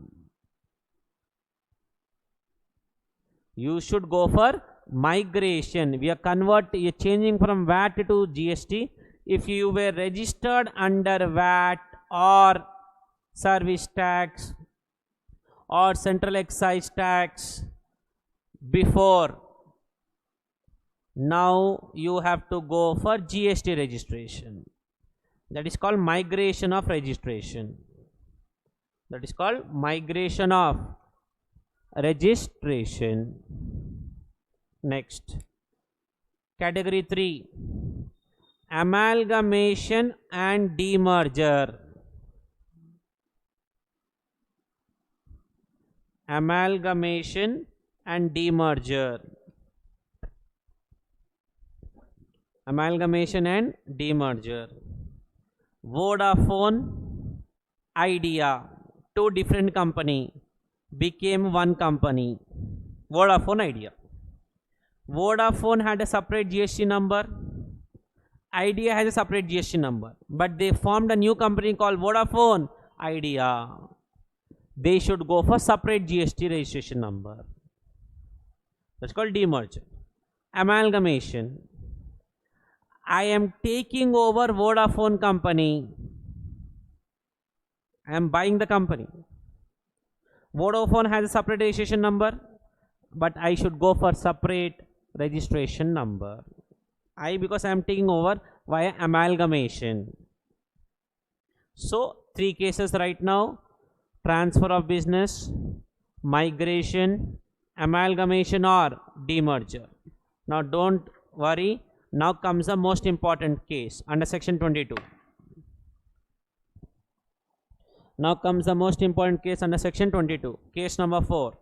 You should go for migration. We are changing from VAT to GST. If you were registered under VAT or service tax or central excise tax before, now you have to go for GST registration. That is called migration of registration. That is called migration of registration. Next, category 3, amalgamation and demerger. Amalgamation and demerger. Amalgamation and demerger. Vodafone, Idea, two different company became one company. Vodafone, Idea. Vodafone had a separate GST number. Idea has a separate GST number. But they formed a new company called Vodafone Idea. They should go for separate GST registration number. That's called demerger. Amalgamation. I am taking over Vodafone company. I am buying the company. Vodafone has a separate registration number, but I should go for separate registration number. Because I am taking over via amalgamation. So 3 cases right now: transfer of business, migration, amalgamation or demerger. Now don't worry. Now comes the most important case under section 22. Now comes the most important case under section 22. Case number 4.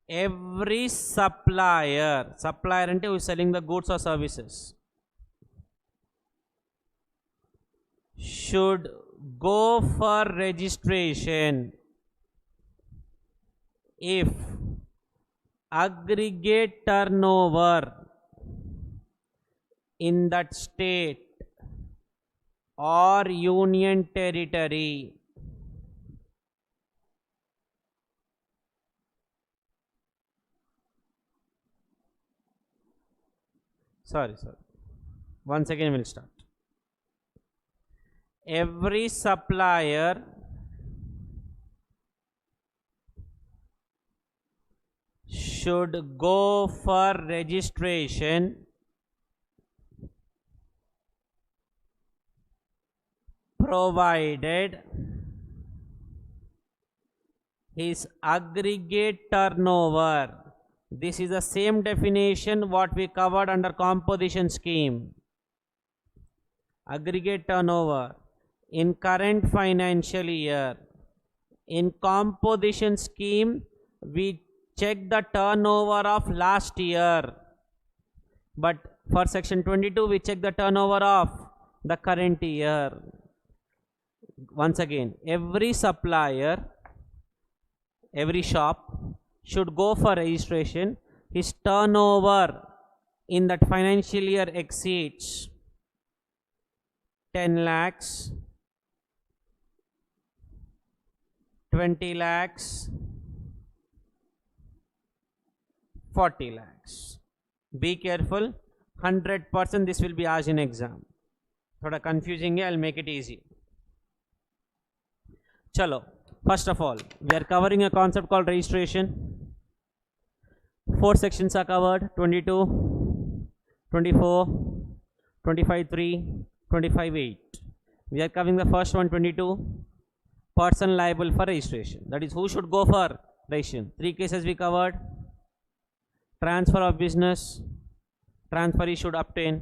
Every supplier ante who is selling the goods or services, should go for registration if aggregate turnover in that state or union territory once again we'll start. Every supplier should go for registration provided his aggregate turnover, this is the same definition what we covered under composition scheme. Aggregate turnover in current financial year. In composition scheme we check the turnover of last year. But for section 22, we check the turnover of the current year. Once again, every supplier, every shop should go for registration. His turnover in that financial year exceeds 10 lakhs, 20 lakhs, 40 lakhs. Be careful, 100% this will be asked in exam. Thoda confusing hai, I'll make it easy. Chalo, first of all, we are covering a concept called registration. 4 sections are covered: 22, 24, 25.3, 25.8. We are covering the first one, 22. Person liable for registration. That is, who should go for registration. 3 cases we covered: transfer of business, transferee should obtain;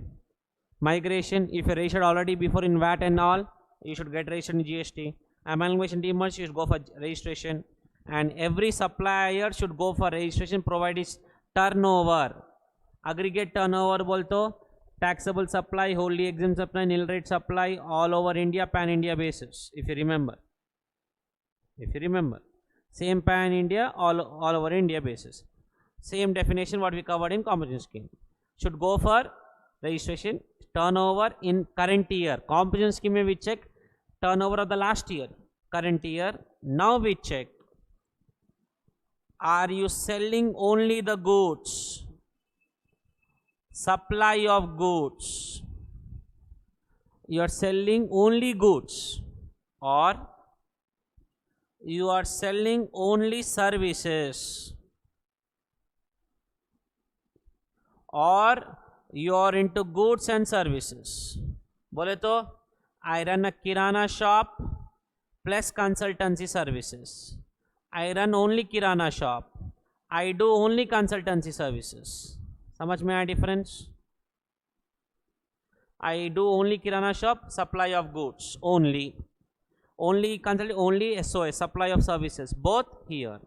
migration, if you're registered already before in VAT and all, you should get registered in GST; amalgamation, demerge, you should go for registration; and every supplier should go for registration provided its turnover, aggregate turnover bolto, taxable supply, wholly exempt supply, nil rate supply, all over India, pan India basis, if you remember. Same pan India, all over India basis. Same definition what we covered in compensation scheme. Should go for registration, turnover in current year. Compensation scheme we check turnover of the last year, current year. Now we check, are you selling only the goods, supply of goods, you are selling only goods, or you are selling only services, or you are into goods and services. Bole to, I run a kirana shop plus consultancy services. I run only kirana shop. I do only consultancy services. समझ में आया difference? I do only kirana shop, supply of goods only. Only consult, only SOS, supply of services. Both here.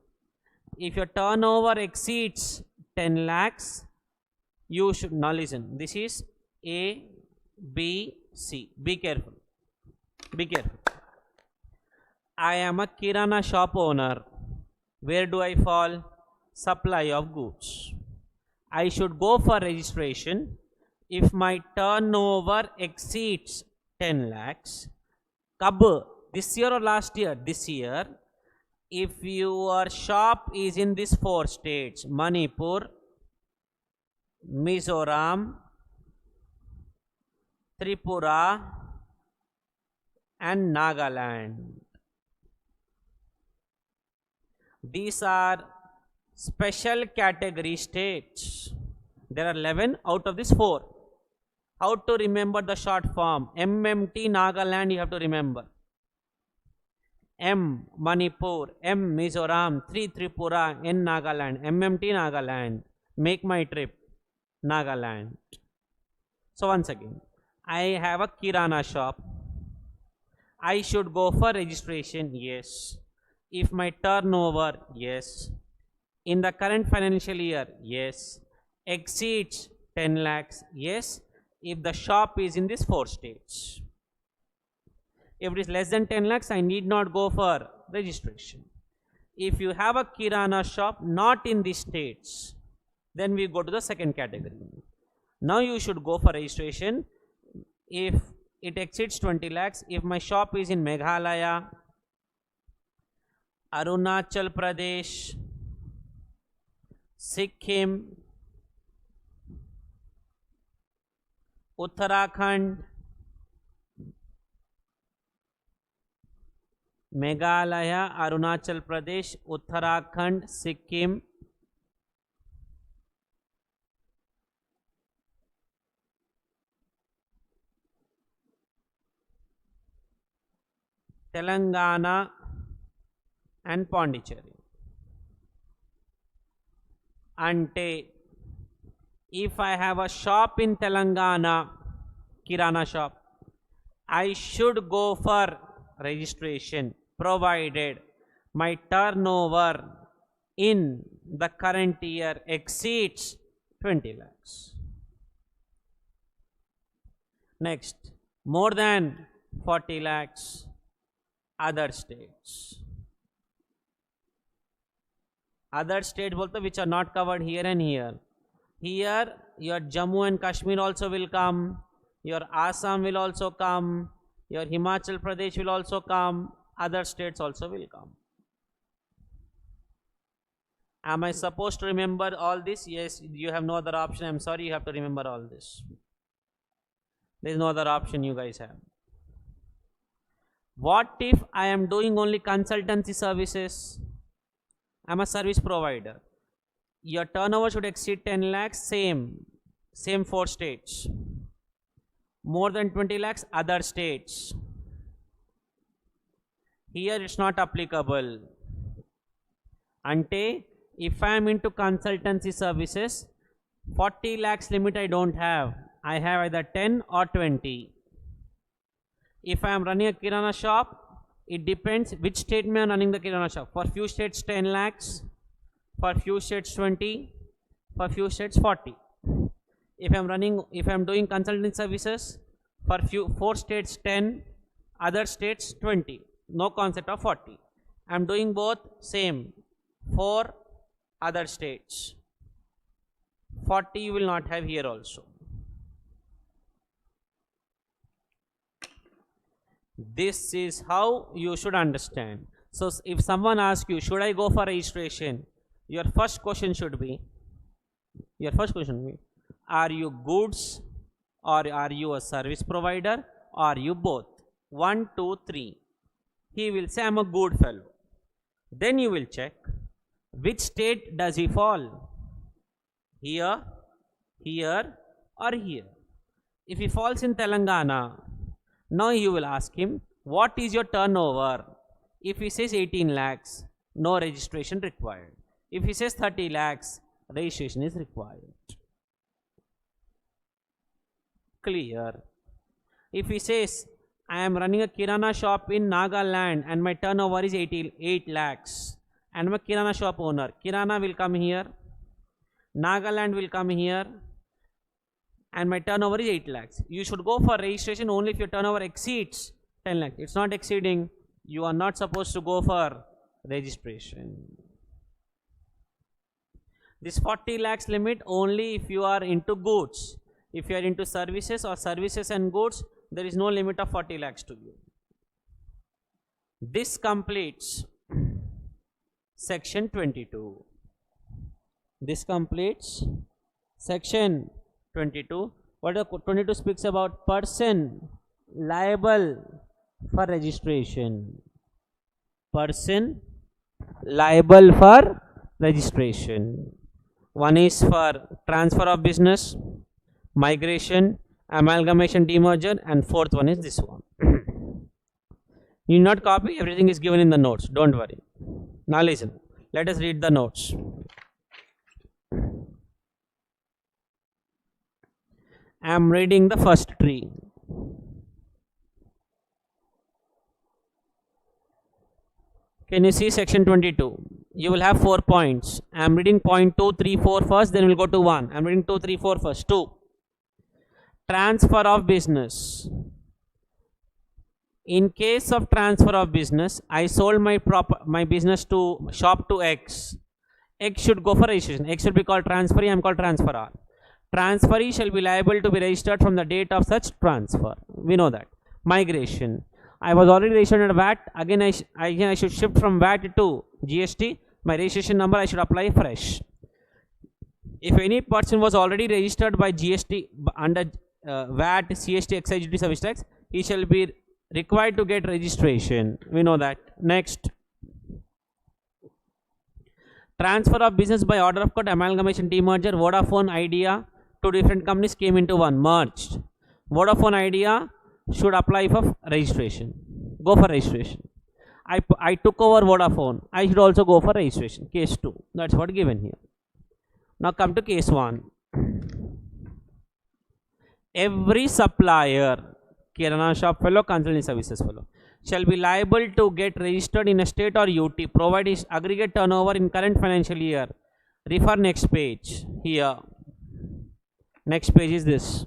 If your turnover exceeds 10 lakhs, you should, now listen, this is A, B, C. Be careful. Be careful. I am a kirana shop owner. Where do I fall? Supply of goods. I should go for registration if my turnover exceeds 10 lakhs. Kab? This year or last year? This year. If your shop is in these 4 states, Manipur, Mizoram, Tripura, and Nagaland. These are special category states. There are 11 out of these 4. How to remember the short form? MMT Nagaland you have to remember. M Manipur, M Mizoram, 3 Tripura, N Nagaland, MMT Nagaland. Make my trip, Nagaland. So once again, I have a kirana shop. I should go for registration, yes. If my turnover, yes. In the current financial year, yes. Exceeds 10 lakhs, yes. If the shop is in these 4 states. If it is less than 10 lakhs, I need not go for registration. If you have a kirana shop not in these states, then we go to the second category. Now you should go for registration if it exceeds 20 lakhs. If my shop is in Meghalaya, Arunachal Pradesh, Sikkim, Uttarakhand, Meghalaya, Arunachal Pradesh, Uttarakhand, Sikkim, Telangana, and Pondicherry. Ante, if I have a shop in Telangana, kirana shop, I should go for registration provided my turnover in the current year exceeds 20 lakhs. Next, more than 40 lakhs, other states. Other states bolte which are not covered here and here. Here, your Jammu and Kashmir also will come, your Assam will also come, your Himachal Pradesh will also come, other states also will come. Am I supposed to remember all this? Yes, you have no other option. I'm sorry, you have to remember all this. There is no other option you guys have. What if I am doing only consultancy services? I'm a service provider. Your turnover should exceed 10 lakhs, same 4 states. More than 20 lakhs, other states. Here it's not applicable. Ante, if I am into consultancy services, 40 lakhs limit I don't have. I have either 10 or 20. If I am running a kirana shop, it depends which state I am running the kirana shop. For few states 10 lakhs, for few states 20, for few states 40. If I am doing consulting services, for 4 states 10, other states 20. No concept of 40. I am doing both same, 4 other states. 40 you will not have here also. This is how you should understand. So if someone asks you, should I go for registration? Your first question should be, are you goods or are you a service provider or are you both? 1, 2, 3. He will say, I'm a good fellow. Then you will check, which state does he fall? Here, here or here? If he falls in Telangana, now you will ask him, what is your turnover? If he says 18 lakhs, no registration required. If he says 30 lakhs, registration is required. Clear. If he says, I am running a kirana shop in Nagaland and my turnover is 8 lakhs and I'm a kirana shop owner, kirana will come here, Nagaland will come here, and my turnover is 8 lakhs. You should go for registration only if your turnover exceeds 10 lakhs. It's not exceeding, you are not supposed to go for registration. This 40 lakhs limit only if you are into goods. If you are into services or services and goods, there is no limit of 40 lakhs to you. This completes section 22. This completes section 22. What 22 speaks about? Person liable for registration. Person liable for registration. One is for transfer of business, migration, amalgamation, demerger, and fourth one is this one. You not copy, everything is given in the notes, don't worry. Now listen, let us read the notes. I am reading the first tree. Can you see section 22? You will have 4 points. I am reading point 2, 3, 4 first, then we will go to 1. I am reading 2, 3, 4 first. 2. Transfer of business. In case of transfer of business, I sold my business to shop to X. X should go for registration. X should be called transferee. I am called transferor. Transferee shall be liable to be registered from the date of such transfer. We know that. Migration. I was already registered at VAT. Again, I should shift from VAT to GST. My registration number I should apply fresh. If any person was already registered by GST under VAT, CST, excise duty, service tax, he shall be required to get registration. We know that. Next. Transfer of business by order of court, amalgamation, demerger. Vodafone Idea, 2 different companies came into one, merged. Vodafone Idea should apply for registration. Go for registration. I took over Vodafone. I should also go for registration. Case 2. That's what given here. Now come to case 1. Every supplier, kirana shop fellow, consulting services fellow, shall be liable to get registered in a state or UT, provide his aggregate turnover in current financial year. Refer next page. Here. Next page is this.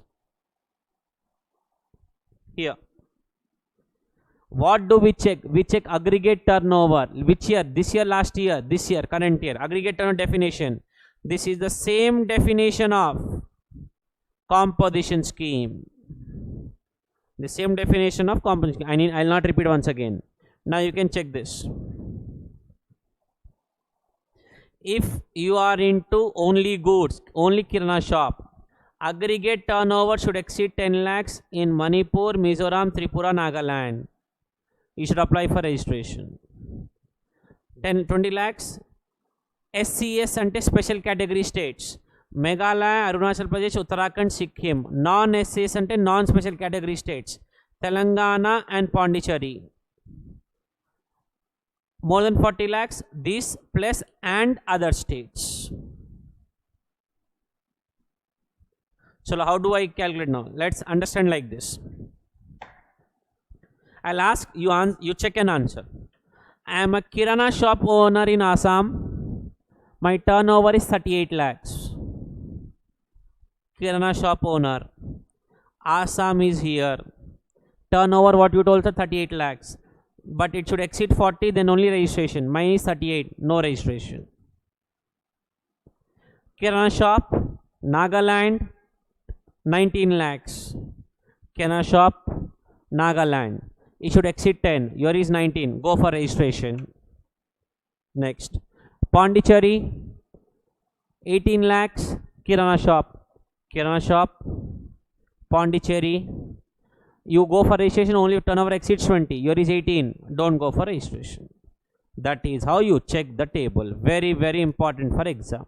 here. What do we check? We check aggregate turnover. Which year? This year, last year, this year, current year. Aggregate turnover definition. This is the same definition of composition scheme. The same definition of composition scheme. I'll not repeat once again. Now you can check this. If you are into only goods, only kirana shop, aggregate turnover should exceed 10 lakhs in Manipur, Mizoram, Tripura, Nagaland. You should apply for registration. 20 lakhs. SCS ante special category states. Meghalaya, Arunachal Pradesh, Uttarakhand, Sikkim. Non-SCS ante non-special category states. Telangana and Pondicherry. More than 40 lakhs, this plus and other states. So how do I calculate now? Let's understand like this. I'll ask you, you check and answer. I am a kirana shop owner in Assam. My turnover is 38 lakhs. Kirana shop owner. Assam is here. Turnover, what you told, 38 lakhs. But it should exceed 40, then only registration. Mine is 38, no registration. Kirana shop, Nagaland, 19 lakhs. Kirana shop, Nagaland. It should exceed 10. Your is 19. Go for registration. Next. Pondicherry, 18 lakhs. Kirana shop. Kirana shop, Pondicherry. You go for registration only if turnover exceeds 20. Your is 18. Don't go for registration. That is how you check the table. Very, very important for exam.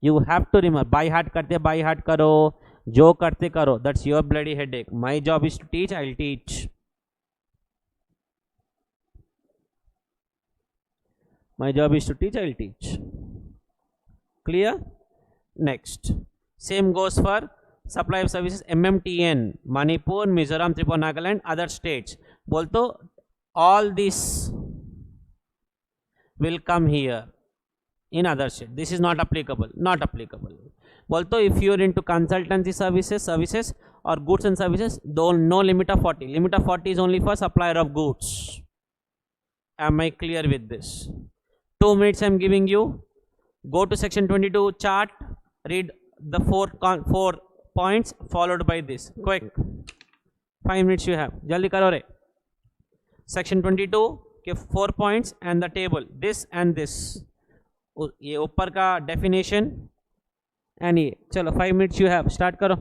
You have to remember. By heart karte, by heart karo. Jo karte karo. That's your bloody headache. My job is to teach. I'll teach. My job is to teach. I'll teach. Clear? Next. Same goes for supply of services MMTN, Manipur, Mizoram, Tripura, Nagaland, other states. Bolto all this will come here in other states. This is not applicable. Not applicable. Bolto if you are into consultancy services or goods and services, don't no limit of 40. Limit of 40 is only for supplier of goods. Am I clear with this? 2 minutes I am giving you. Go to section 22 chart. Read the four points followed by this. Quick. 5 minutes you have. Jaldi karo re. Section 22 के 4 points and the table. This and this. ये ऊपर का definition and ये. चलो 5 minutes you have. Start करो.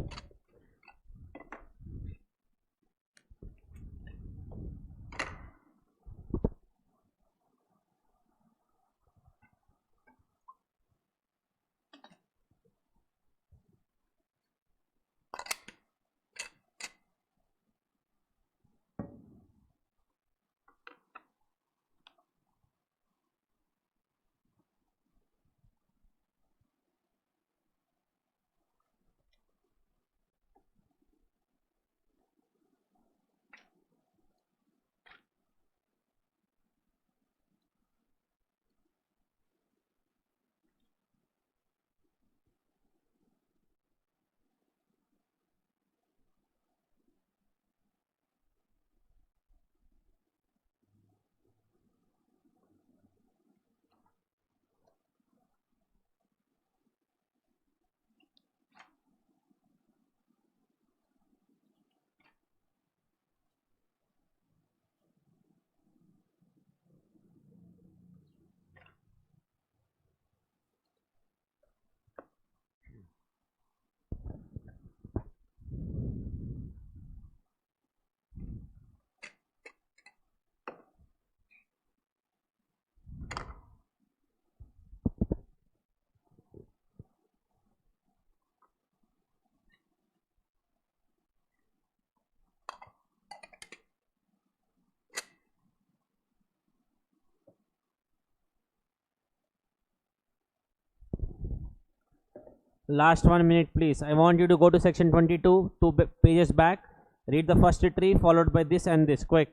Last 1 minute please. I want you to go to section 22, 2 pages back. Read the first tree followed by this and this. Quick.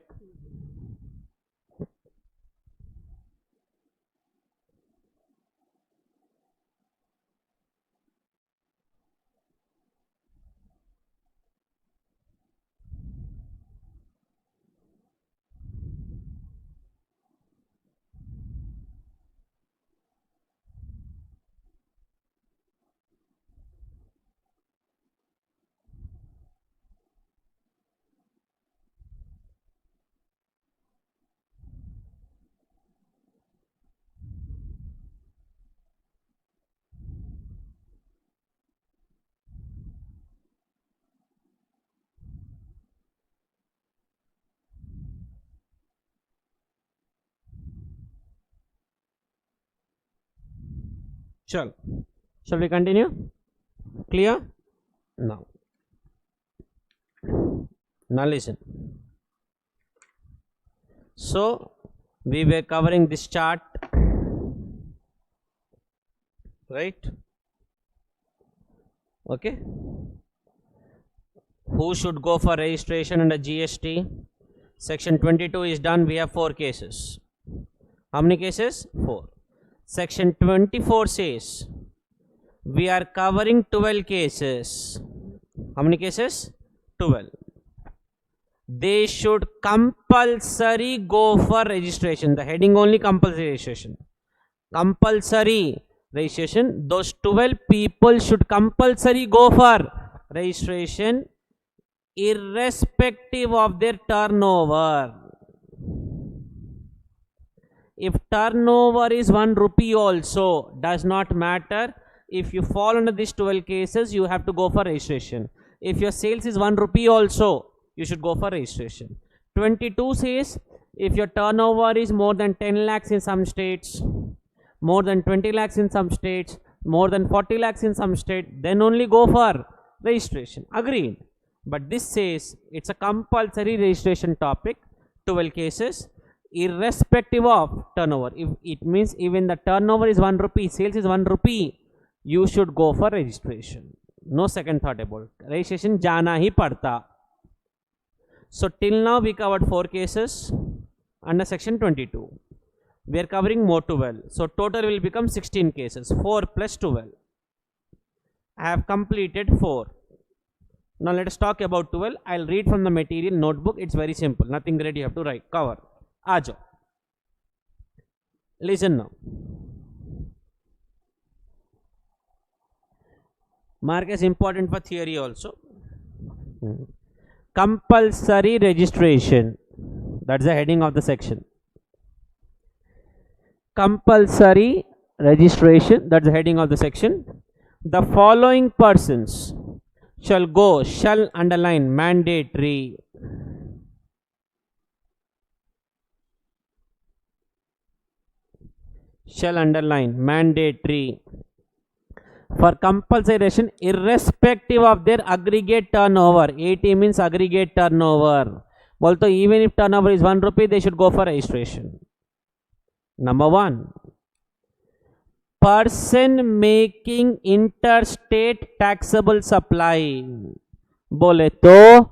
Chal. Shall we continue? Clear? Now listen. So we were covering this chart, right? Okay. Who should go for registration under GST? Section 22 is done. We have 4 cases. How many cases? 4. Section 24 says we are covering 12 cases. How many cases? 12. They should compulsory go for registration. The heading only compulsory registration. Compulsory registration. Those 12 people should compulsory go for registration irrespective of their turnover. If turnover is 1 rupee also, does not matter. If you fall under these 12 cases, you have to go for registration. If your sales is 1 rupee also, you should go for registration. 22 says if your turnover is more than 10 lakhs in some states, more than 20 lakhs in some states, more than 40 lakhs in some state, then only go for registration. Agreed. But this says it's a compulsory registration topic, 12 cases, irrespective of turnover. If it means even the turnover is 1 rupee, sales is 1 rupee, you should go for registration. No second thought about it. Registration jana hi padta. So till now we covered 4 cases under section 22. We are covering more 12. So total will become 16 cases. 4 plus 12. I have completed 4. Now let us talk about 12. I'll read from the material notebook. It's very simple. Nothing great you have to write. Cover. Aajo. Listen now. Mark is important for theory also. Compulsory registration. That's the heading of the section. Compulsory registration. That's the heading of the section. The following persons shall go, shall underline mandatory. Shall underline mandatory for compulsory registration irrespective of their aggregate turnover. 80 means aggregate turnover. Also, even if turnover is 1 rupee, they should go for registration. Number 1. Person making interstate taxable supply. Bole to,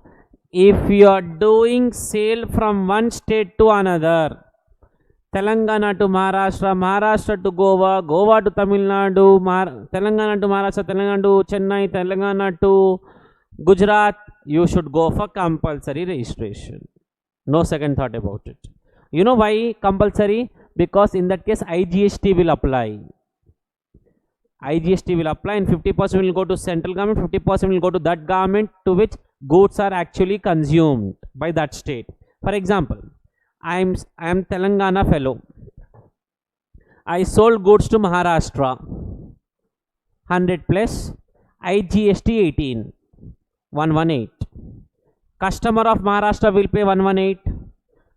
if you are doing sale from one state to another, Telangana to Maharashtra, Maharashtra to Goa, Goa to Tamil Nadu, Telangana to Maharashtra, Telangana to Chennai, Telangana to Gujarat, you should go for compulsory registration. No second thought about it. You know why compulsory? Because in that case IGST will apply. IGST will apply and 50% will go to central government, 50% will go to that government to which goods are actually consumed by that state. For example, I am Telangana fellow. I sold goods to Maharashtra, 100 plus, IGST 18, 118. Customer of Maharashtra will pay 118.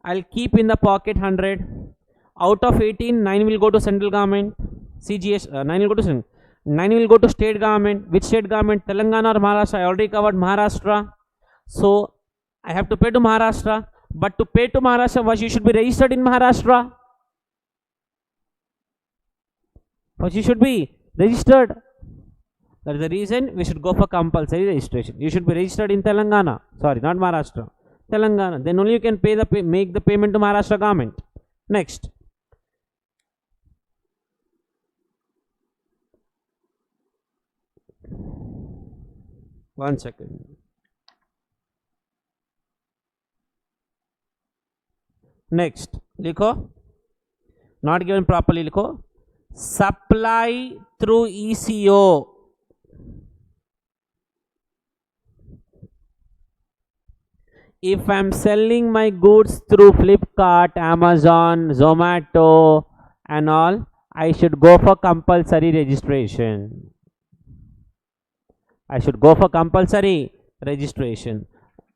I'll keep in the pocket 100. Out of 18, 9 will go to central government. CGS, 9 will go to central. 9 will go to state government. Which state government? Telangana or Maharashtra? I already covered Maharashtra. So I have to pay to Maharashtra. But to pay to Maharashtra, you should be registered in Maharashtra. First you should be registered. That is the reason we should go for compulsory registration. You should be registered in Telangana. Sorry, not Maharashtra. Telangana. Then only you can pay make the payment to Maharashtra government. Next. One second. Next, likho. Not given properly, likho. Supply through ECO. If I am selling my goods through Flipkart, Amazon, Zomato and all, I should go for compulsory registration. I should go for compulsory registration.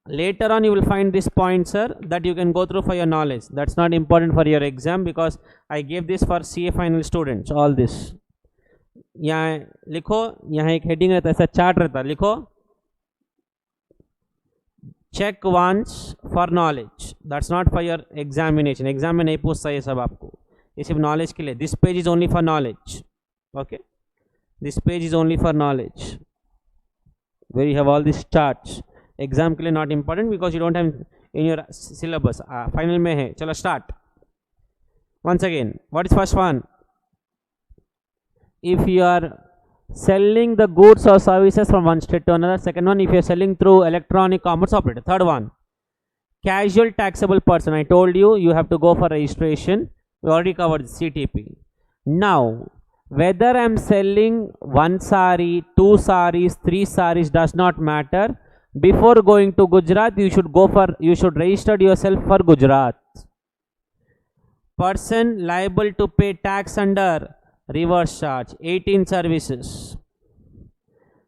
Later on you will find this point, sir, that you can go through for your knowledge. That's not important for your exam because I gave this for CA final students, all this. यहाँ लिखो, यहाँ एक heading रहता है, ऐसा chart रहता है, लिखो check once for knowledge, that's not for your examination, exam में नहीं पूछता ये सब आपको, ये सिर्फ नॉलेज के लिए. This page is only for knowledge. Okay, this page is only for knowledge, where you have all this charts. Exam के लिए not important because you don't have in your syllabus. Final में है. चलो start. once again, what is first one? If you are selling the goods or services from one state to another. Second one, if you are selling through electronic commerce operator. Third one, casual taxable person. I told you, you have to go for registration. We already covered CTP. Now, whether I am selling one sari, two saris, three saris does not matter. Before going to Gujarat, you should register yourself for Gujarat. Person liable to pay tax under reverse charge, 18 services.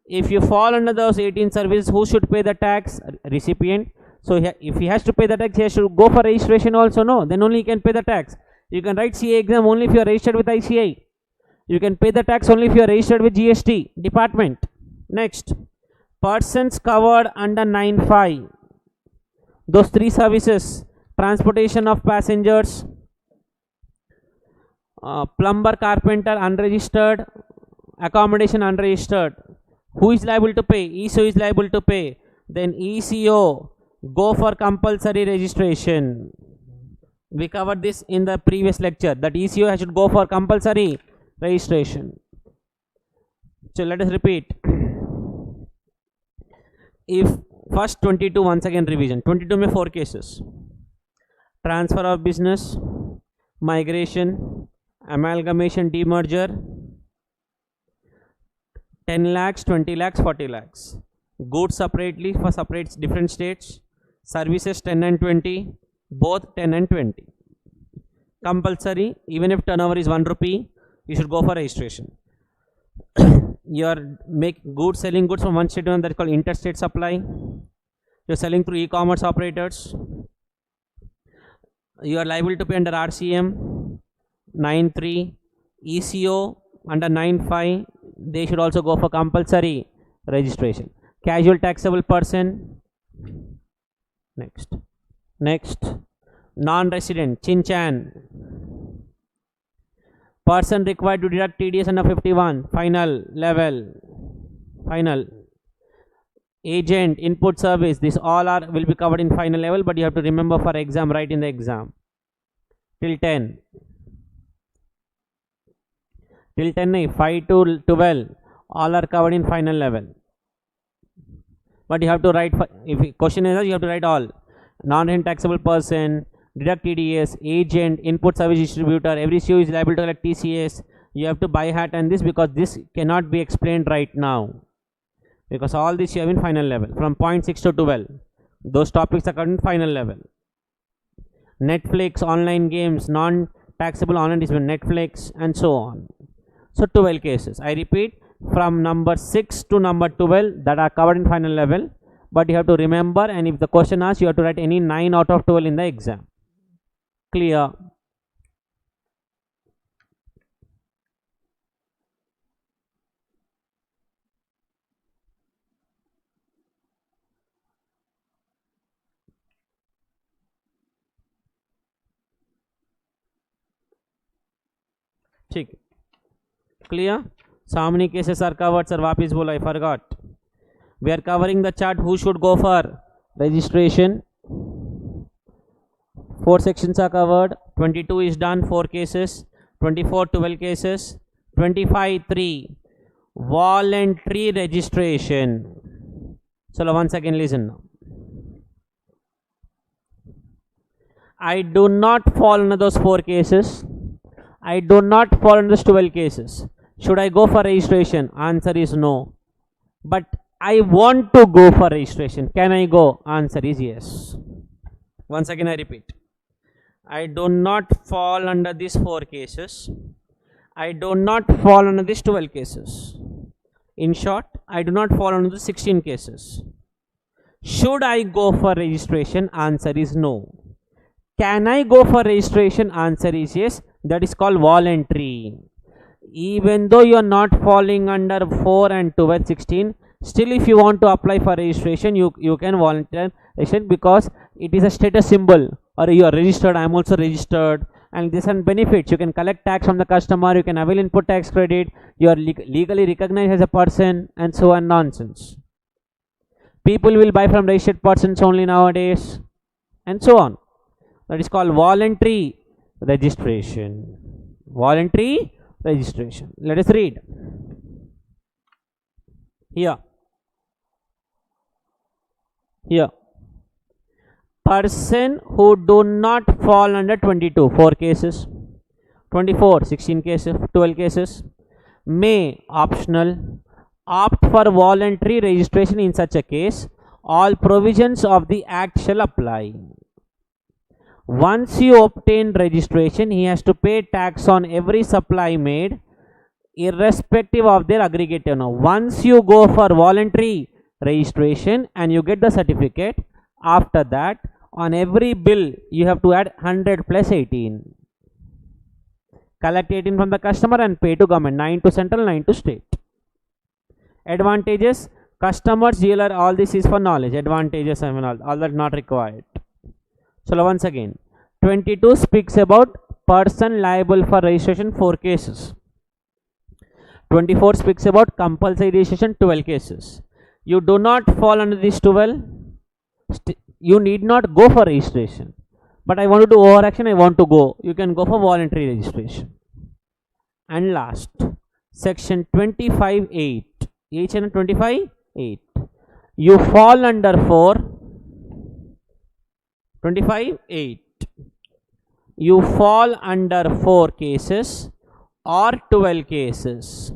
If you fall under those 18 services, who should pay the tax? Recipient. So if he has to pay the tax, he should go for registration also. No, then only he can pay the tax. You can write CA exam only if you are registered with ICI. You can pay the tax only if you are registered with GST department. Next, persons covered under 9(5). Those three services: transportation of passengers, plumber, carpenter unregistered, accommodation unregistered. Who is liable to pay? ECO is liable to pay. Then ECO, go for compulsory registration. We covered this in the previous lecture that ECO should go for compulsory registration. So let us repeat. If first 22, once again revision. 22 में 4 cases: transfer of business, migration, amalgamation, demerger, 10 lakhs, 20 lakhs, 40 lakhs. Goods separately for separate different states. Services 10 and 20, both 10 and 20. Compulsory, even if turnover is 1 rupee, you should go for registration. You are goods, selling goods from one state to another, that is called interstate supply. You are selling through e-commerce operators. You are liable to pay under RCM 9(3). ECO under 9(5). They should also go for compulsory registration. Casual taxable person. Next, non-resident, Chinchan. Person required to deduct TDS under 51, final level. Agent, input service, this all will be covered in final level, but you have to remember for exam, write in the exam. Till 10. Till 10 nahi, 5 to 12 all are covered in final level. But you have to write, if question is, you have to write all. Non-resident taxable person, deduct TDS, agent, input service distributor, every CO is liable to collect TCS. You have to buy hat and this, because this cannot be explained right now, because all this you have in final level from 0.6 to 12. Those topics are covered in final level. Netflix, online games, non-taxable online distribution, Netflix, and so on. So 12 cases. I repeat, from number 6 to number 12 that are covered in final level, but you have to remember, and if the question asks, you have to write any 9 out of 12 in the exam. Clear? ठीक. Clear? So how many cases are covered, sir? Wapis bola, I forgot. We are covering the chart. Who should go for registration? 4 sections are covered. 22 is done, 4 cases. 24, 12 cases. 25, 3. Voluntary registration. So once again listen now. I do not fall under those 4 cases. I do not fall under those 12 cases. Should I go for registration? Answer is no. But I want to go for registration. Can I go? Answer is yes. Once again I repeat. I do not fall under these 4 cases. I do not fall under these 12 cases. In short, I do not fall under the 16 cases. Should I go for registration? Answer is no. Can I go for registration? Answer is yes. That is called voluntary. even though you are not falling under 4 and 12, 16, still if you want to apply for registration, you can volunteer registration, because it is a status symbol, or you are registered, I am also registered, and this and benefits. You can collect tax from the customer, you can avail input tax credit, you are legally recognized as a person, and so on nonsense. People will buy from registered persons only nowadays, and so on. That is called voluntary registration. Voluntary registration. Let us read here. Person who do not fall under 22, 4 cases, 24, 16 cases, 12 cases, may, optional, opt for voluntary registration. In such a case, all provisions of the act shall apply. Once you obtain registration, he has to pay tax on every supply made, irrespective of their aggregate turnover. Once you go for voluntary registration and you get the certificate, after that, on every bill you have to add 100 plus 18. Collect 18 from the customer and pay to government, 9 to central, 9 to state. Advantages: customers, dealer, all this is for knowledge. Advantages, I mean, all that not required. So once again, 22 speaks about person liable for registration, 4 cases. 24 speaks about compulsory registration, 12 cases. You do not fall under this 12, you need not go for registration. But I want to do overaction, I want to go. You can go for voluntary registration. And last, section 25(8). Each and 25(8). You fall under 4. 25(8). You fall under 4 cases or 12 cases.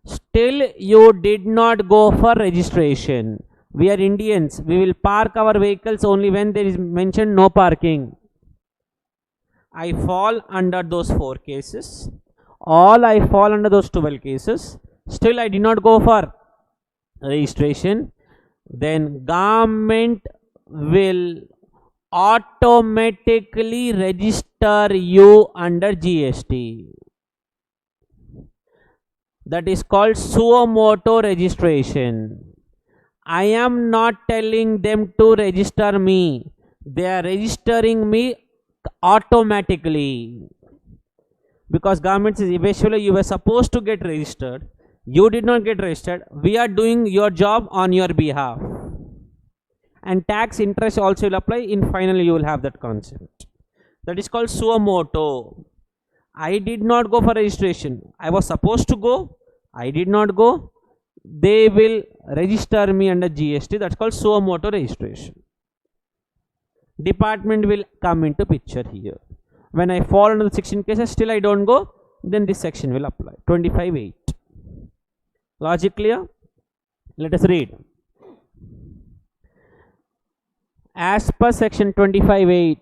Still you did not go for registration. We are Indians, we will park our vehicles only when there is mentioned no parking. I fall under those 4 cases, all I fall under those 12 cases, still I did not go for registration, then government will automatically register you under GST. That is called suo motu registration. I am not telling them to register me, they are registering me automatically, because government says eventually you were supposed to get registered, you did not get registered, we are doing your job on your behalf, and tax interest also will apply. In finally you will have that concept. That is called suo motu. I did not go for registration, I was supposed to go, I did not go, they will register me under GST. That's called suo motu registration. Department will come into picture here. When I fall under the 16 cases, still I don't go, then this section will apply. 25(8). Logic clear? Let us read. As per section 25(8),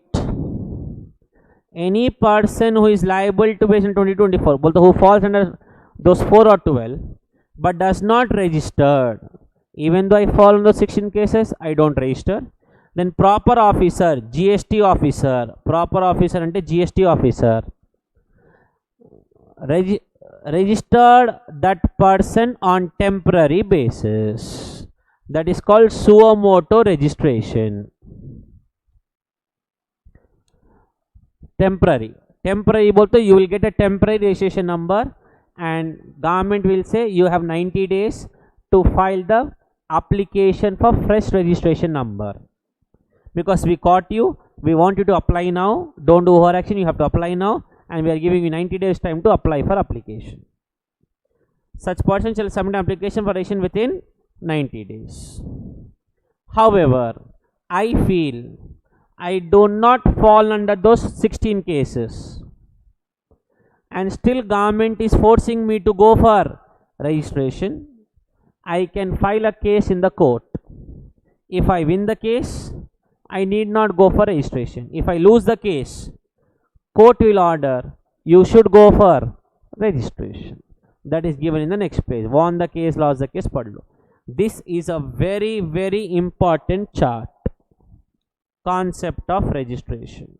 any person who is liable to based on 2024, both who falls under those 4 or 12, but does not register, even though I fall in those 16 cases, I don't register, then proper officer, GST officer, proper officer ante GST officer, registered that person on temporary basis. That is called suo motu registration. Temporary bolte you will get a temporary registration number, and government will say you have 90 days to file the application for fresh registration number, because we caught you, we want you to apply now, don't do overaction, you have to apply now, and we are giving you 90 days time to apply for application. Such person shall submit application for registration within 90 days. However, I feel I do not fall under those 16 cases, and still government is forcing me to go for registration. I can file a case in the court. If I win the case, I need not go for registration. If I lose the case, court will order you should go for registration. That is given in the next page. Won the case, lost the case, padlo. This is a very, very important chart. Concept of registration.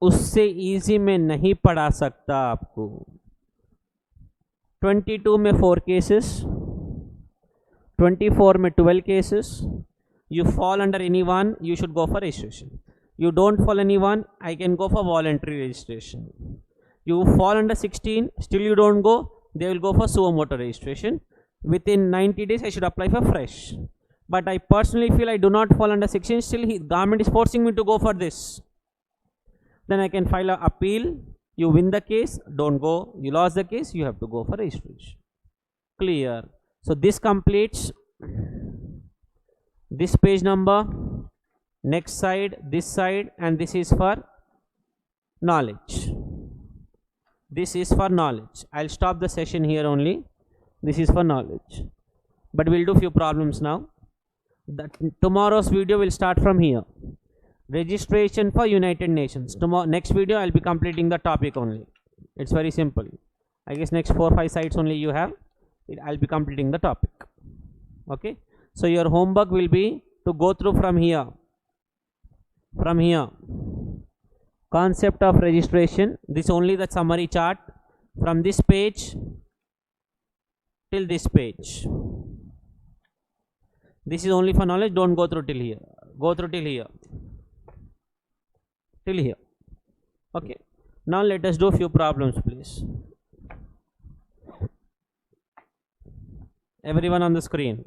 उससे easy में नहीं पढ़ा सकता आपको। 22 में 4 cases, 24 में 12 cases. You fall under any one, you should go for registration. You don't fall any one, I can go for voluntary registration. You fall under 16, still you don't go, they will go for suo motu registration. Within 90 days, I should apply for fresh. But I personally feel I do not fall under 16, still government is forcing me to go for this. Then I can file an appeal. You win the case, don't go. You lost the case, you have to go for registration. Clear. So this completes this page number, next side, this side, and this is for knowledge. This is for knowledge. I'll stop the session here only. This is for knowledge. But we'll do few problems now. Tomorrow's video will start from here. Registration for United Nations. Tomorrow, next video, I'll be completing the topic only. It's very simple. I guess next 4 or 5 sites only you have. I'll be completing the topic. Okay. So your homework will be to go through from here. From here. Concept of registration. This is only the summary chart. From this page till this page. This is only for knowledge. Don't go through till here. Go through till here. Till here. Okay. Now let us do few problems, please. Everyone on the screen.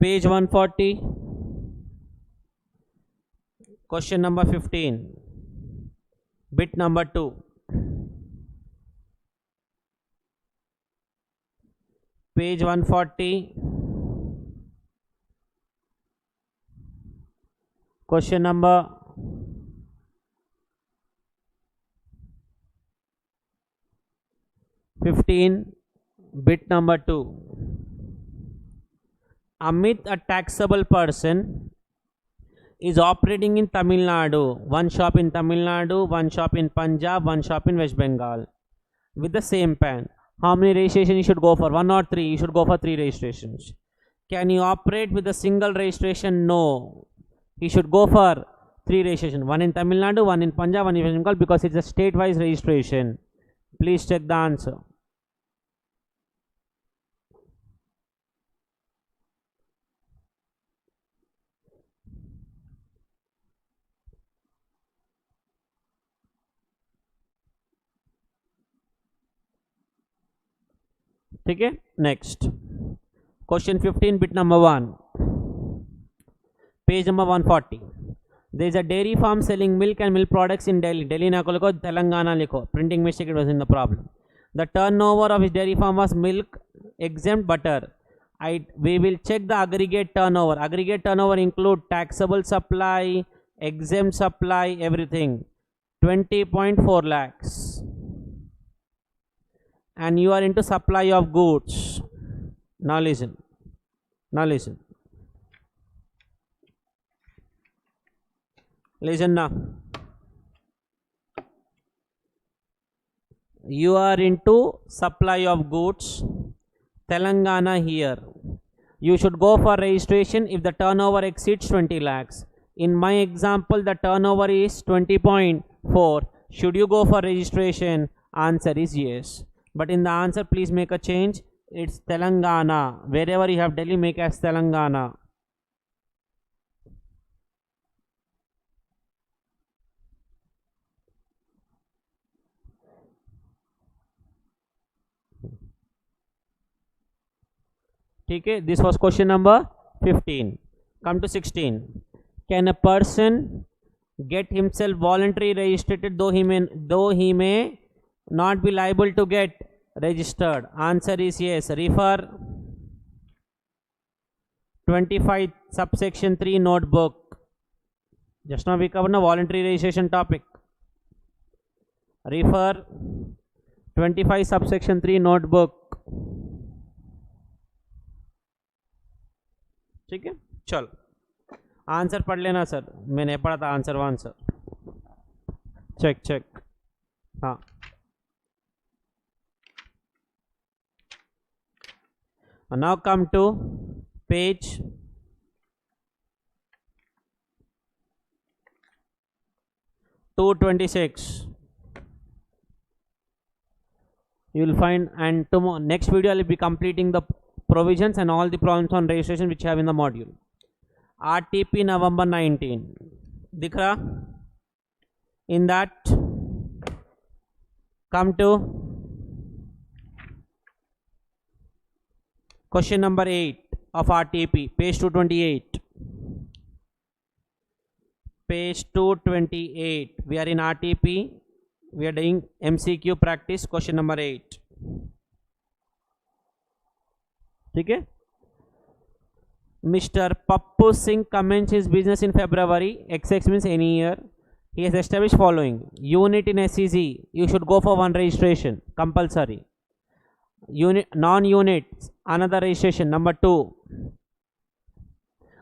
Page 140. Question number 15. Bit number 2. Page 140. Question number 15, bit number 2. Amit, a taxable person, is operating in Tamil Nadu. One shop in Tamil Nadu, one shop in Punjab, one shop in West Bengal. With the same PAN. How many registrations you should go for? 1 or 3? You should go for 3 registrations. Can you operate with a single registration? No. He should go for 3 registrations. 1 in Tamil Nadu, 1 in Punjab, 1 in West Bengal, because it's a state-wise registration. Please check the answer. Okay, next. Question 15, bit number 1. Page number 140. There is a dairy farm selling milk and milk products in Delhi. Delhi na liko, Telangana liko. Printing mistake, it was in the problem. The turnover of his dairy farm was milk, exempt butter. We will check the aggregate turnover. Aggregate turnover include taxable supply, exempt supply, everything. 20.4 lakhs. And you are into supply of goods. Now listen. Now listen. Listen now. You are into supply of goods. Telangana here. You should go for registration if the turnover exceeds 20 lakhs. In my example, the turnover is 20.4. Should you go for registration? Answer is yes. But in the answer, please make a change. It's Telangana. Wherever you have Delhi, make as Telangana. Okay, this was question number 15. Come to 16. Can a person get himself voluntarily registered though he may not be liable to get registered? Answer is yes. Refer 25 subsection 3 notebook. Just now we covered the voluntary registration topic. Refer 25 subsection 3 notebook. ठीक है, चलो answer पढ़ लेना sir. मैंने पढ़ा था answer 1 sir. Check check. हाँ, now come to page 226. You will find, and tomorrow next video I will be completing the provisions and all the problems on registration which you have in the module. RTP November 19. दिख रहा? In that, come to question number 8 of RTP, page 228. Page 228. We are in RTP. We are doing MCQ practice, question number 8. ठीक है? Mr. Pappu Singh commenced his business in February. XX means any year. He has established following. Unit in SEZ, you should go for one registration, compulsory. Unit, non-units, another registration. Number 2.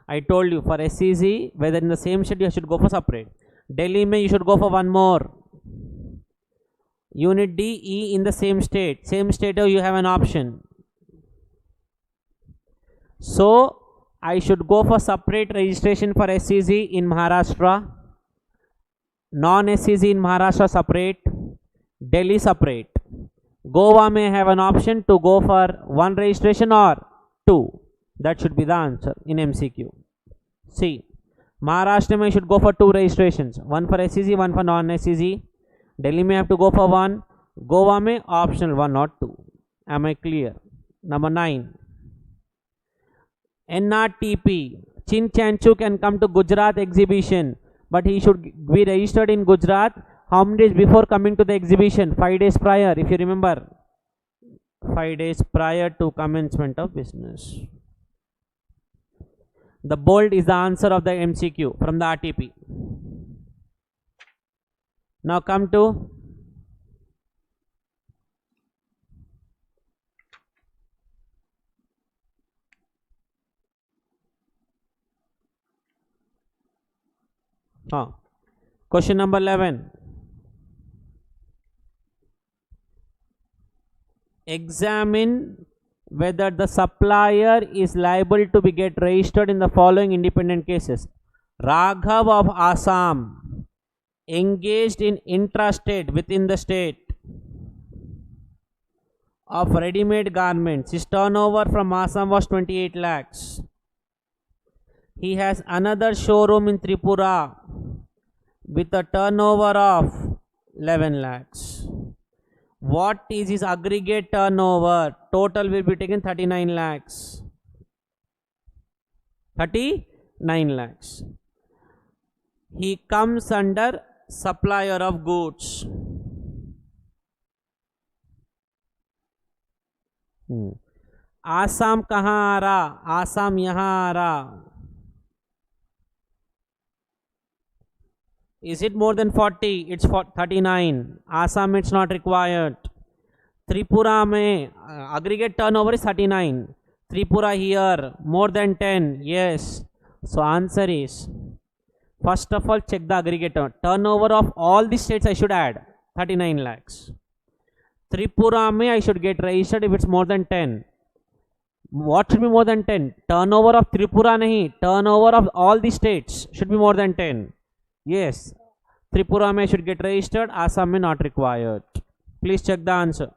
I told you for SEZ, whether in the same state you should go for separate. Delhi mein you should go for one more. Unit D, E in the same state you have an option. So I should go for separate registration for SEZ in Maharashtra, non-SEZ in Maharashtra separate, Delhi separate. Goa may have an option to go for one registration or two. That should be the answer in MCQ. C. Maharashtra may should go for two registrations, one for SEZ, one for non-SEZ. Delhi may have to go for one. Goa may optional one or two. Am I clear? Number 9. NRTP. Chin Chanchu can come to Gujarat exhibition, but he should be registered in Gujarat how many days before coming to the exhibition? 5 days prior, if you remember. 5 days prior to commencement of business. The bold is the answer of the MCQ from the RTP. Now come to question number 11. Examine whether the supplier is liable to be get registered in the following independent cases. Raghav of Assam engaged in intrastate within the state of ready-made garments. His turnover from Assam was 28 lakhs. He has another showroom in Tripura with a turnover of 11 lakhs. What is his aggregate turnover? Total will be taken 39 lakhs. 39 lakhs. He comes under supplier of goods. Assam कहाँ आ रहा? आसाम यहाँ आ रहा. Is it more than 40? It's 39. Assam it's not required. Tripura mein aggregate turnover is 39. Tripura here more than 10. Yes. So answer is, first of all check the aggregate turnover of all the states. I should add 39 lakhs. Tripura mein I should get registered if it's more than 10. What should be more than 10? Turnover of Tripura nahi. Turnover of all the states should be more than 10. Yes, Tripura may should get registered, Assam may not required. Please check the answer.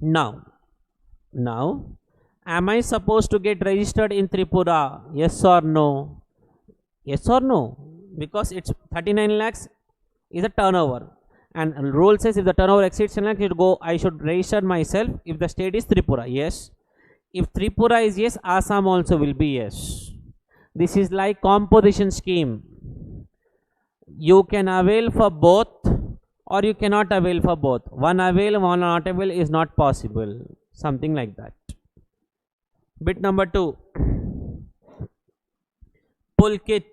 Now, am I supposed to get registered in Tripura? Yes or no? Yes or no? Because it's 39 lakhs is a turnover, and rule says if the turnover exceeds 10 lakhs, I should register myself if the state is Tripura. Yes. If Tripura is yes, Assam also will be yes. This is like composition scheme. You can avail for both or you cannot avail for both. One avail, one not avail is not possible. Something like that. Bit number 2. Pulkit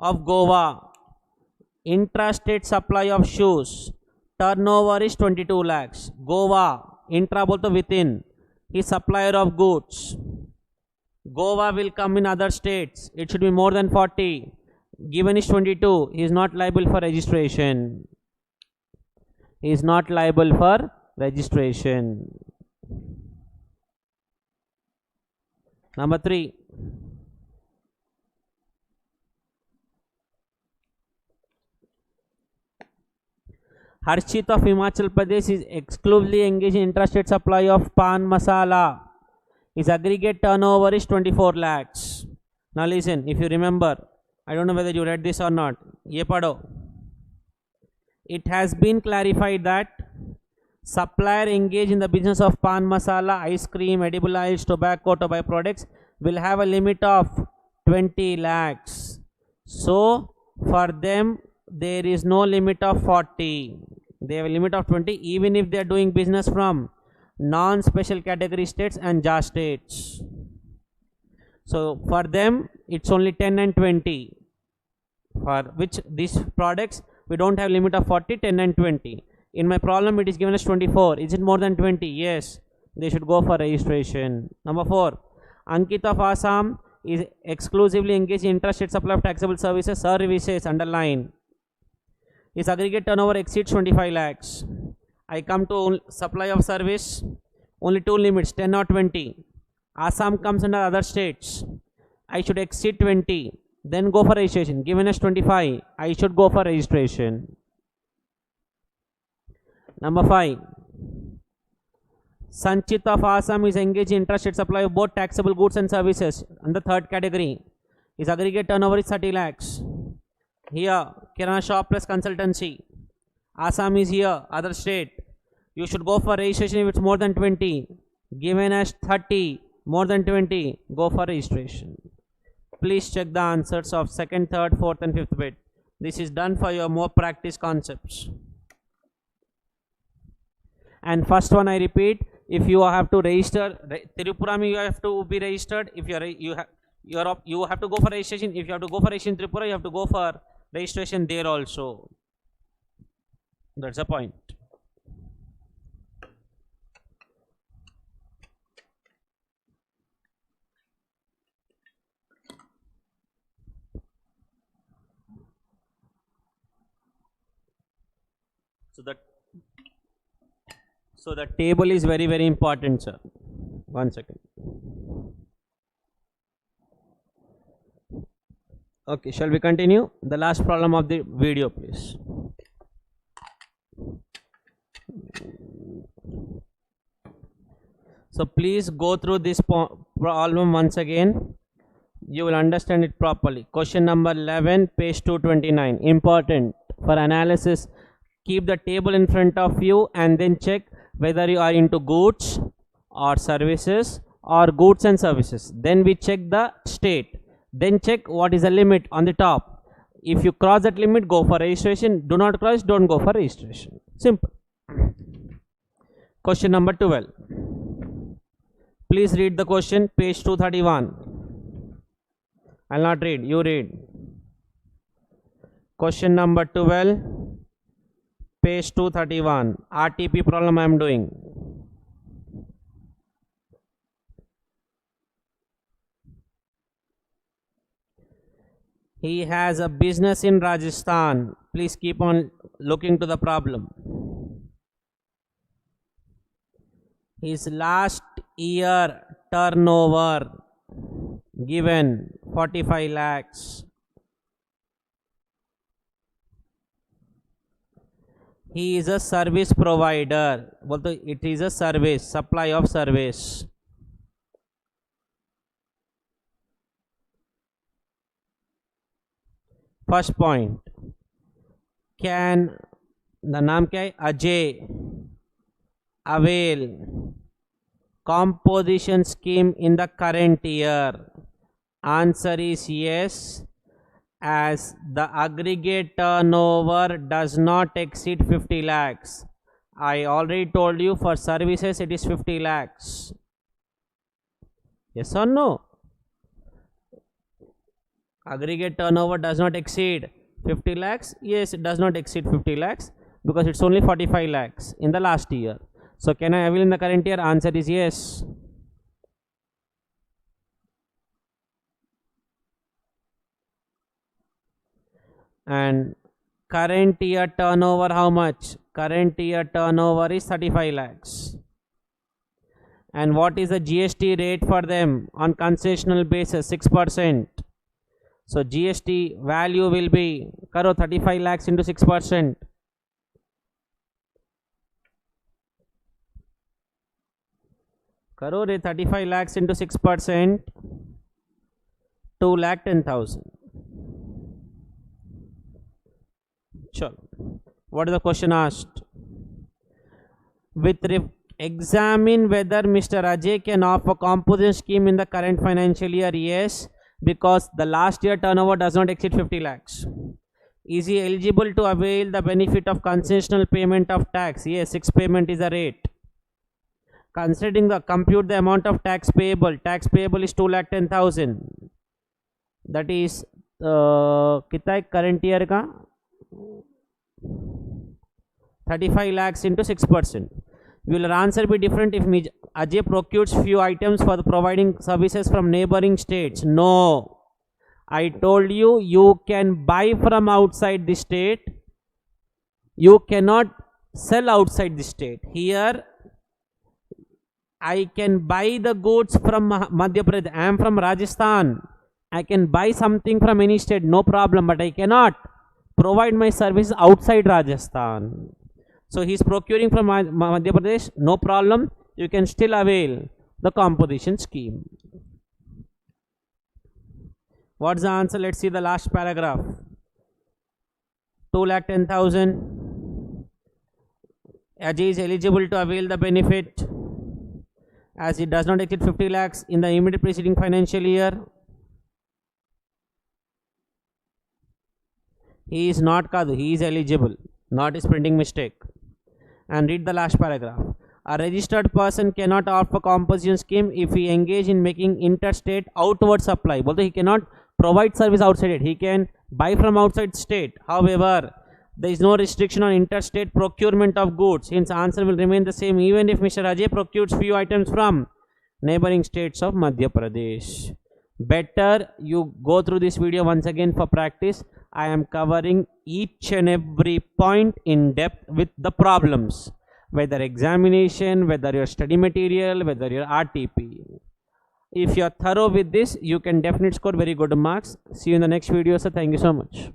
of Goa, intrastate supply of shoes, turnover is 22 lakhs. Goa, intra bolte within, is supplier of goods. Goa will come in other states, it should be more than 40. Given is 22. He is not liable for registration. He is not liable for registration. Number 3. Harshit of Himachal Pradesh is exclusively engaged in intrastate supply of pan masala. His aggregate turnover is 24 lakhs. Now listen, if you remember, I don't know whether you read this or not. Ye padho. It has been clarified that supplier engaged in the business of pan masala, ice cream, edible oils, tobacco products will have a limit of 20 lakhs. So for them there is no limit of 40. They have a limit of 20 even if they are doing business from non-special category states and JAS states. So for them it's only 10 and 20. For which these products we don't have limit of 40, 10 and 20. In my problem it is given as 24. Is it more than 20? Yes. They should go for registration. Number 4. Ankit of Assam is exclusively engaged in intrastate supply of taxable services, underline. His aggregate turnover exceeds 25 lakhs. I come to supply of service, only 2 limits, 10 or 20. Assam comes under other states. I should exceed 20, then go for registration. Given as 25, I should go for registration. Number 5. Sanchit of Assam is engaged in intrastate supply of both taxable goods and services under third category. His aggregate turnover is 30 lakhs. Here, Kirana shop plus consultancy. Assam is here, other state. You should go for registration if it's more than 20. Given as 30, more than 20, go for registration. Please check the answers of second, third, fourth and fifth bit. This is done for your more practice concepts. And first one I repeat, if you have to register, Tripura you have to be registered. If you have to go for registration. If you have to go for registration in Tripura, you have to go for registration there also. That's the point. So the table is very, very important, sir. 1 second. Okay, shall we continue? The last problem of the video, please. So please go through this problem once again. You will understand it properly. Question number 11, page 229. Important for analysis. Keep the table in front of you and then check whether you are into goods or services or goods and services. Then we check the state. Then check what is the limit on the top. If you cross that limit, go for registration. Do not cross, don't go for registration. Simple. Question number 12. Please read the question, page 231. I'll not read, you read. Question number 12, page 231. RTP problem I am doing. He has a business in Rajasthan. Please keep on looking to the problem. His last year turnover given 45 lakhs. He is a service provider. It is a service, supply of service. First point. Can the naam kya hai? Ajay avail composition scheme in the current year? Answer is yes, as the aggregate turnover does not exceed 50 lakhs. I already told you for services it is 50 lakhs. Yes or no? Aggregate turnover does not exceed 50 lakhs. Yes, it does not exceed 50 lakhs because it's only 45 lakhs in the last year. So can I avail in the current year? Answer is yes. And current year turnover, how much? Current year turnover is 35 lakhs. And what is the GST rate for them on concessional basis? 6%. So GST value will be, karo 35 lakhs into 6%. Karo re 35 lakhs into 6%, 2,10,000. Sure. What is the question asked? Examine whether Mr. Ajay can offer composition scheme in the current financial year. Yes, because the last year turnover does not exceed 50 lakhs. Is he eligible to avail the benefit of concessional payment of tax? Yes, 6 payment is the rate. Considering the compute the amount of tax payable is 2,10,000. That is kitna current year ka 35 lakhs into 6%. Will your answer be different if Ajay procures few items for the providing services from neighboring states? No. I told you, you can buy from outside the state. You cannot sell outside the state. Here, I can buy the goods from Madhya Pradesh. I am from Rajasthan. I can buy something from any state, no problem, but I cannot provide my services outside Rajasthan. So he is procuring from Madhya Pradesh, no problem. You can still avail the composition scheme. What's the answer? Let's see the last paragraph. 2,10,000. Ajay is eligible to avail the benefit as it does not exceed 50 lakhs in the immediate preceding financial year. He is not Kadu, he is eligible, not his printing mistake. And read the last paragraph. A registered person cannot offer composition scheme if he engage in making interstate outward supply. Although he cannot provide service outside it, he can buy from outside state. However, there is no restriction on interstate procurement of goods. Hence, answer will remain the same even if Mr. Ajay procures few items from neighboring states of Madhya Pradesh. Better you go through this video once again for practice. I am covering each and every point in depth with the problems, whether examination, whether your study material, whether your RTP. If you are thorough with this, you can definitely score very good marks. See you in the next video, sir. Thank you so much.